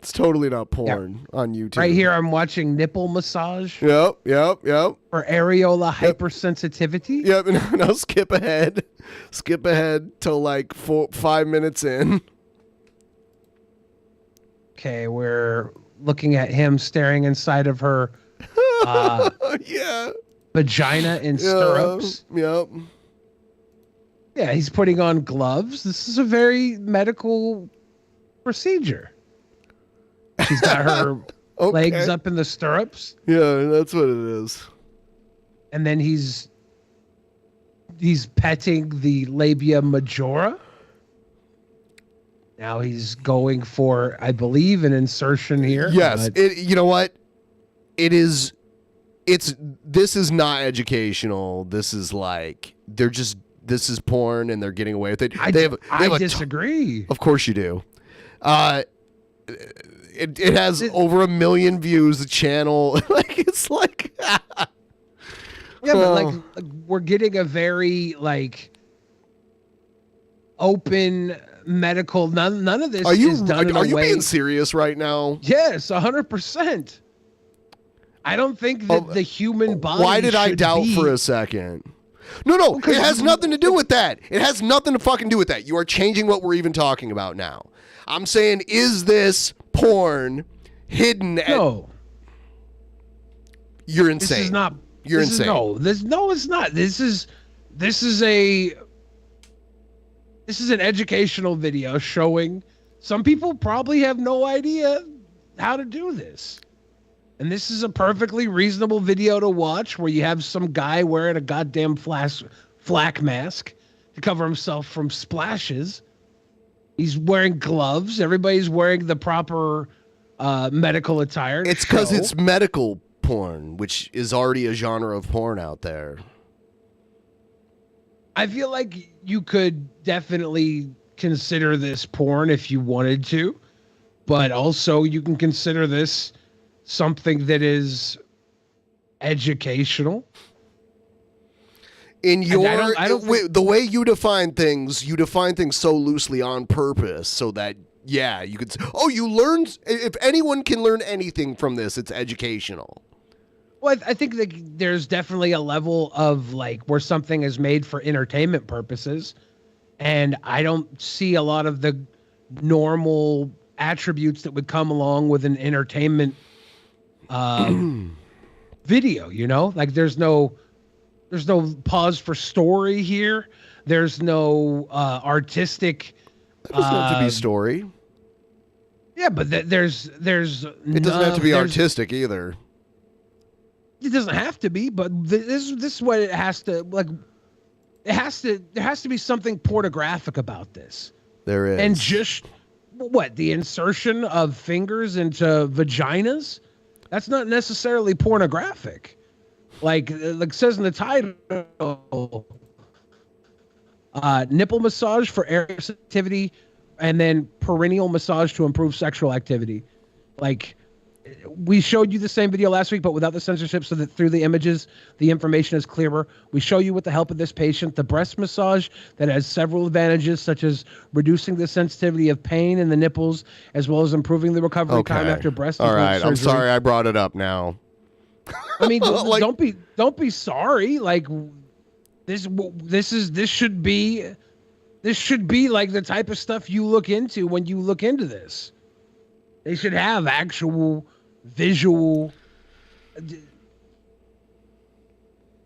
It's totally not porn on YouTube. Right here, I'm watching nipple massage. Yep. For areola hypersensitivity. Yep. Now skip ahead. Skip ahead till like 5 minutes in. Okay, we're looking at him staring inside of her vagina in stirrups. Yep. Yeah, he's putting on gloves. This is a very medical procedure. She's got her legs up in the stirrups. Yeah, that's what it is. And then he's petting the labia majora. Now he's going for, I believe, an insertion here. Yes. You know what? This is not educational. This is like, this is porn and they're getting away with it. I disagree. Of course you do. It has over 1 million views, the channel. Like, it's like... Yeah, but like we're getting a very like open medical. None of this is done. Are you being serious right now? Yes, 100%. I don't think that the human body. Why did I doubt for a second? No, it has nothing to do with that. It has nothing to fucking do with that. You are changing what we're even talking about now. I'm saying, is this porn hidden? No. You're insane. This is not. You're insane. No, it's not. This is an educational video showing some people probably have no idea how to do this. And this is a perfectly reasonable video to watch where you have some guy wearing a goddamn flak mask to cover himself from splashes. He's wearing gloves. Everybody's wearing the proper medical attire. It's because it's medical porn, which is already a genre of porn out there. I feel like you could definitely consider this porn if you wanted to, but also you can consider this something that is educational. In your the way you define things so loosely on purpose so that you could you learned. If anyone can learn anything from this, it's educational. Well, I think that there's definitely a level of like where something is made for entertainment purposes, and I don't see a lot of the normal attributes that would come along with an entertainment video. You know, like there's no pause for story here. There's no artistic. It doesn't have to be story. Yeah, but it doesn't have to be artistic either. It doesn't have to be, but this is what it has to like. There has to be something pornographic about this. There is, and just the insertion of fingers into vaginas. That's not necessarily pornographic. Like it says in the title, nipple massage for area sensitivity, and then perineal massage to improve sexual activity. Like, we showed you the same video last week, but without the censorship, so that through the images, the information is clearer. We show you with the help of this patient, the breast massage that has several advantages, such as reducing the sensitivity of pain in the nipples, as well as improving the recovery time after breast All right, surgery. I'm sorry I brought it up now. I mean, don't be sorry. Like this should be like the type of stuff you look into when you look into this. They should have actual visual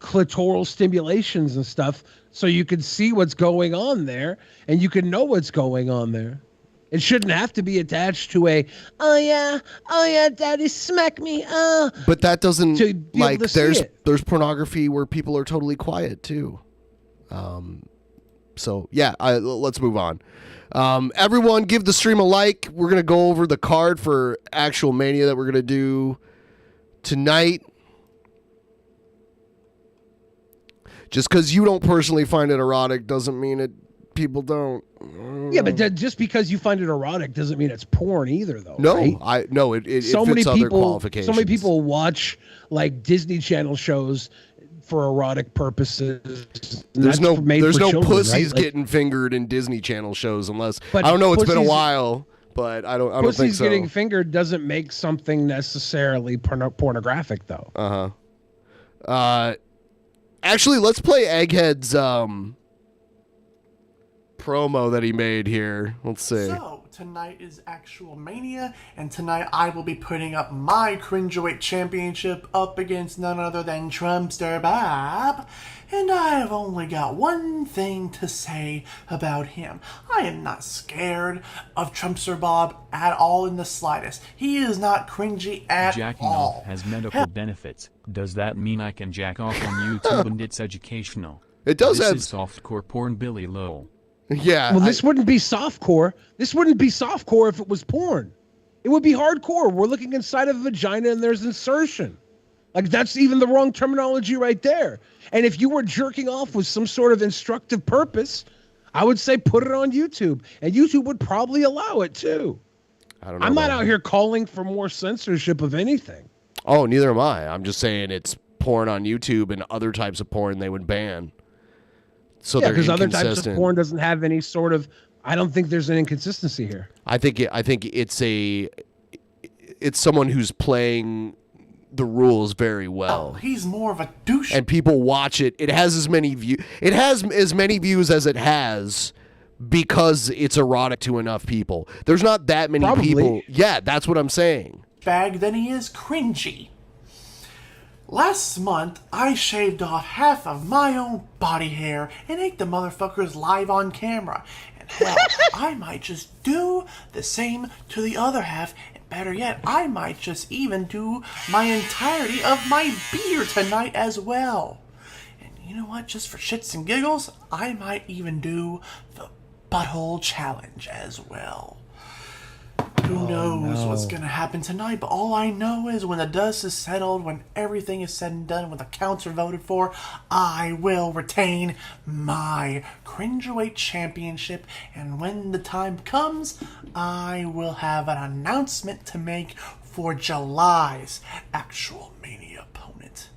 clitoral stimulations and stuff so you can see what's going on there and you can know what's going on there. It shouldn't have to be attached to oh yeah, daddy smack me. But that doesn't To be able to see it. there's pornography where people are totally quiet too. So yeah, let's move on. Everyone, give the stream a like. We're gonna go over the card for actual Mania that we're gonna do tonight. Just because you don't personally find it erotic doesn't mean it. People don't. Yeah, but just because you find it erotic doesn't mean it's porn either, though. No, right? It so fits many other people, qualifications. so many people watch like Disney Channel shows for erotic purposes. There's no children, pussies right? getting fingered in Disney Channel shows unless But I don't know. It's been a pussies- while, but I don't think Pussies so. getting fingered doesn't make something necessarily pornographic, though. Actually, let's play Egghead's promo that he made here. Let's see. So, tonight is actual Mania, and tonight I will be putting up my Cringerweight Championship up against none other than Trumpster Bob. And I have only got one thing to say about him. I am not scared of Trumpster Bob at all in the slightest. He is not cringy at Jacking all. off has medical benefits. Does that mean I can jack off on YouTube and it's educational? It does this have- is softcore porn, Billy Lowell. Yeah. Well, this wouldn't be softcore. This wouldn't be softcore if it was porn. It would be hardcore. We're looking inside of a vagina and there's insertion. Like, that's even the wrong terminology right there. And if you were jerking off with some sort of instructive purpose, I would say put it on YouTube. And YouTube would probably allow it too. I don't know. I'm not about out here calling for more censorship of anything. Oh, neither am I. I'm just saying it's porn on YouTube and other types of porn they would ban. So yeah, they're because other types of inconsistent. porn doesn't have any sort of. I don't think there's an inconsistency here. I think it's someone who's playing the rules very well. He's more of a douche. And people watch it. It has as many views as it has because it's erotic to enough people. There's not that many people. Yeah, that's what I'm saying. Bag than he is cringy. Last month, I shaved off half of my own body hair and ate the motherfuckers live on camera. And hell, I might just do the same to the other half. And better yet, I might just even do my entirety of my beard tonight as well. And you know what? Just for shits and giggles, I might even do the butthole challenge as well. Who knows what's gonna happen tonight, but all I know is when the dust is settled, when everything is said and done, when the counts are voted for, I will retain my Cringerweight Championship, and when the time comes, I will have an announcement to make for July's actual Mania opponent.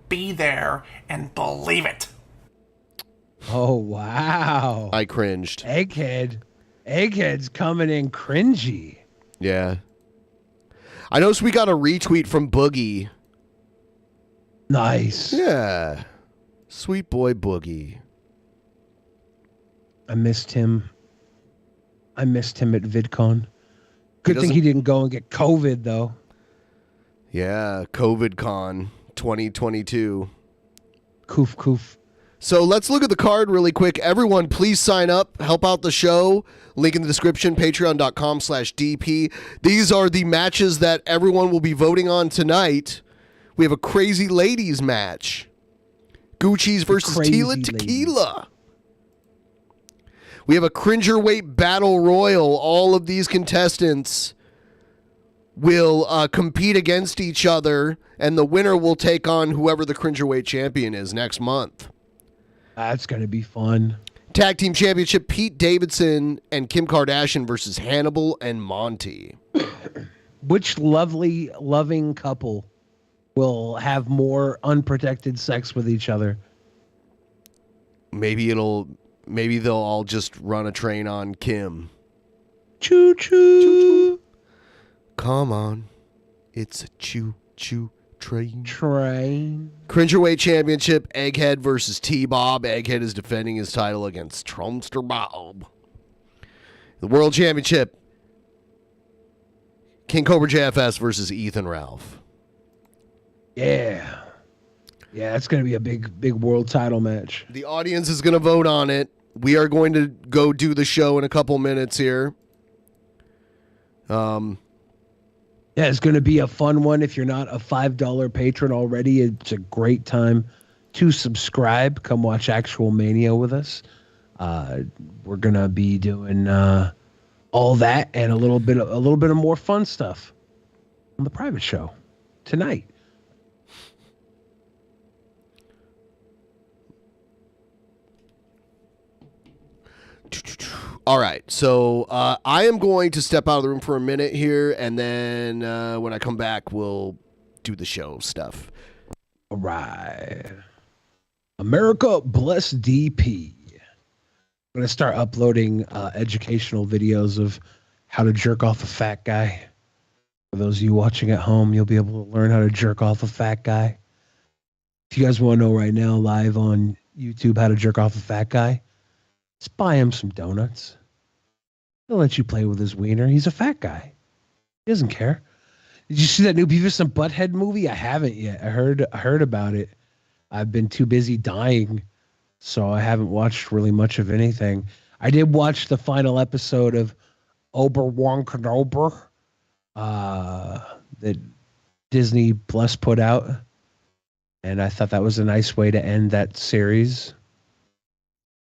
Be there and believe it. Oh, wow. I cringed. Egghead's coming in cringy. Yeah. I noticed we got a retweet from Boogie. Nice. Yeah. Sweet boy Boogie. I missed him. at VidCon. Good thing he didn't go and get COVID, though. Yeah, COVID Con 2022. Coof. So let's look at the card really quick. Everyone, please sign up. Help out the show. Link in the description, patreon.com/DP. These are the matches that everyone will be voting on tonight. We have a Crazy Ladies match. Gucci's versus Tila Tequila. We have a Cringerweight Battle Royal. All of these contestants will compete against each other, and the winner will take on whoever the Cringerweight champion is next month. That's going to be fun. Tag Team Championship, Pete Davidson and Kim Kardashian versus Hannibal and Monty. Which loving couple will have more unprotected sex with each other? Maybe they'll all just run a train on Kim. Choo choo. Come on. It's a choo choo train. Cringerweight Championship, Egghead versus T-Bob. Egghead is defending his title against Trumpster Bob. The World Championship, King Cobra JFS versus Ethan Ralph. Yeah, that's going to be a big world title match. The audience is going to vote on it. We are going to go do the show in a couple minutes here. Yeah, it's going to be a fun one. If you're not a $5 patron already, it's a great time to subscribe. Come watch actual Mania with us. We're going to be doing all that and a little bit of more fun stuff on the private show tonight. All right, so I am going to step out of the room for a minute here, and then when I come back, we'll do the show stuff. All right. America bless DP. I'm going to start uploading educational videos of how to jerk off a fat guy. For those of you watching at home, you'll be able to learn how to jerk off a fat guy. If you guys want to know right now, live on YouTube, how to jerk off a fat guy, just buy him some donuts. He'll let you play with his wiener. He's a fat guy. He doesn't care. Did you see that new Beavis and Butthead movie? I haven't yet. I heard about it. I've been too busy dying, so I haven't watched really much of anything. I did watch the final episode of Obi-Wan Kenobi that Disney Plus put out, and I thought that was a nice way to end that series.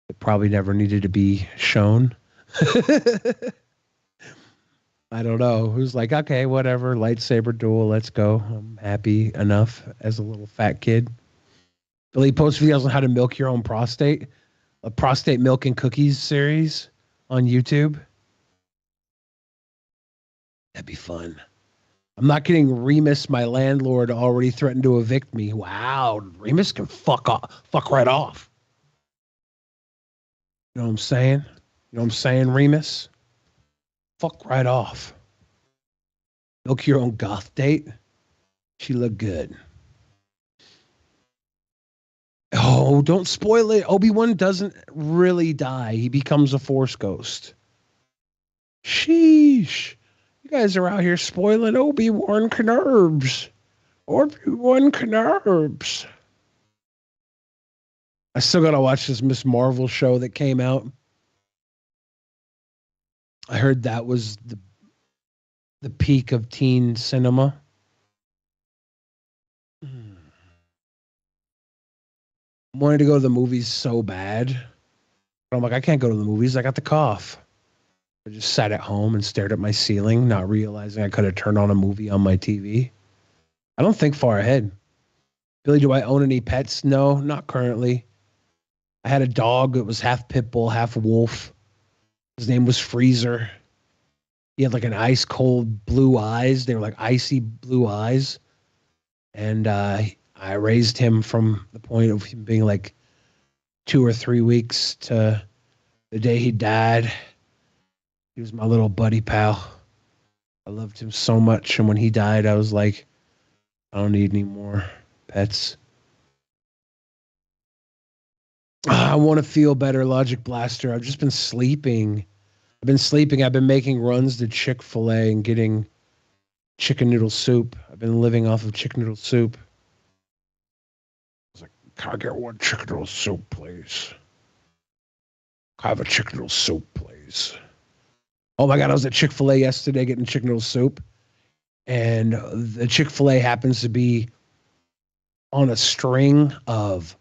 It probably never needed to be shown. I don't know. Who's like, okay, whatever, lightsaber duel, let's go. I'm happy enough as a little fat kid. Billy posts videos on how to milk your own prostate. A prostate milk and cookies series on YouTube. That'd be fun. I'm not kidding. Remus, my landlord, already threatened to evict me. Wow, Remus can fuck right off. You know what I'm saying? You know what I'm saying, Remus? Fuck right off. Milk your own goth date. She looked good. Oh, don't spoil it. Obi-Wan doesn't really die. He becomes a Force ghost. Sheesh. You guys are out here spoiling Obi-Wan Kenobi. Obi-Wan Kenobi. I still got to watch this Miss Marvel show that came out. I heard that was the peak of teen cinema. I wanted to go to the movies so bad. But I'm like, I can't go to the movies. I got the cough. I just sat at home and stared at my ceiling, not realizing I could have turned on a movie on my TV. I don't think far ahead. Billy, do I own any pets? No, not currently. I had a dog that was half pit bull, half wolf. His name was Freezer. He had like an ice cold blue eyes. They were like icy blue eyes. And I raised him from the point of him being like 2 or 3 weeks to the day he died. He was my little buddy pal. I loved him so much. And when he died, I was like, I don't need any more pets. I want to feel better, Logic Blaster. I've just been sleeping. I've been making runs to Chick-fil-A and getting chicken noodle soup. I've been living off of chicken noodle soup. I was like, can I get one chicken noodle soup, please? Can I have a chicken noodle soup, please? Oh my God, I was at Chick-fil-A yesterday getting chicken noodle soup. And the Chick-fil-A happens to be on a string of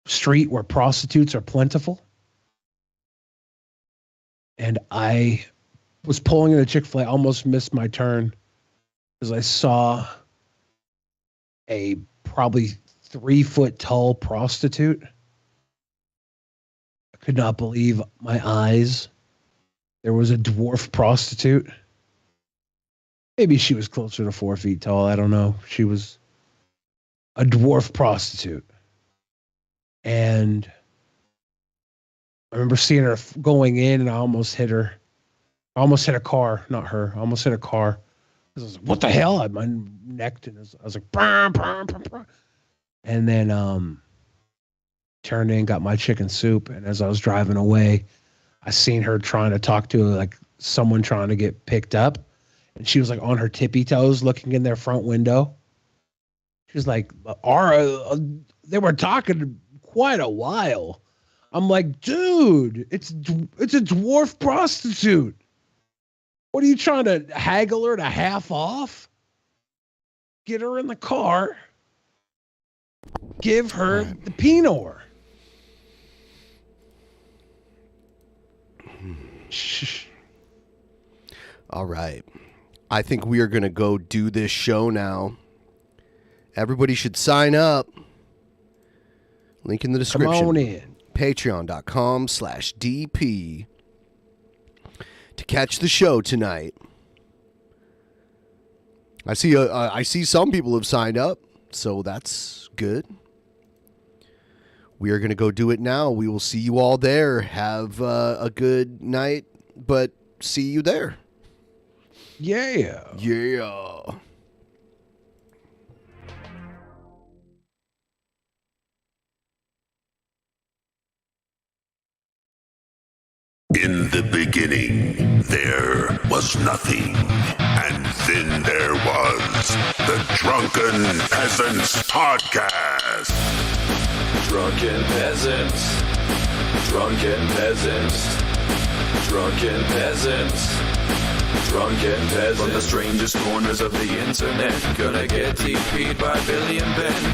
street where prostitutes are plentiful. And I was pulling into Chick-fil-A, almost missed my turn because I saw a probably 3 foot tall prostitute. I could not believe my eyes. There was a dwarf prostitute. Maybe she was closer to 4 feet tall. I don't know. She was a dwarf prostitute. And I remember seeing her going in, and I almost hit her. I almost hit a car, not her. I almost hit a car. I was like, what the hell? I had my neck, and I was like, bah, bah, bah, bah. And then turned in, got my chicken soup, and as I was driving away, I seen her trying to talk to like someone trying to get picked up, and she was like on her tippy toes, looking in their front window. She was like, they were talking quite a while. I'm like, dude, it's a dwarf prostitute. What are you trying to haggle her to half off? Get her in the car. Give her the Pinot. All right. I think we are going to go do this show now. Everybody should sign up. Link in the description. Come on in. Patreon.com/DP to catch the show tonight. I see some people have signed up, so that's good. We are going to go do it now. We will see you all there. Have a good night, but see you there. Yeah. Yeah. In the beginning, there was nothing. And then there was the Drunken Peasants Podcast. Drunken Peasants. Drunken Peasants. Drunken Peasants. Drunken Peasants. From the strangest corners of the internet, gonna get TP'd by Billy and Ben.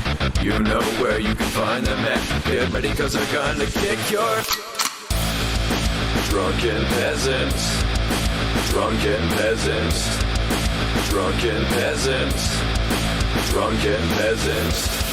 You know where you can find them at. Get ready, cause they're gonna kick your... Drunken Peasants. Drunken Peasants. Drunken Peasants. Drunken Peasants.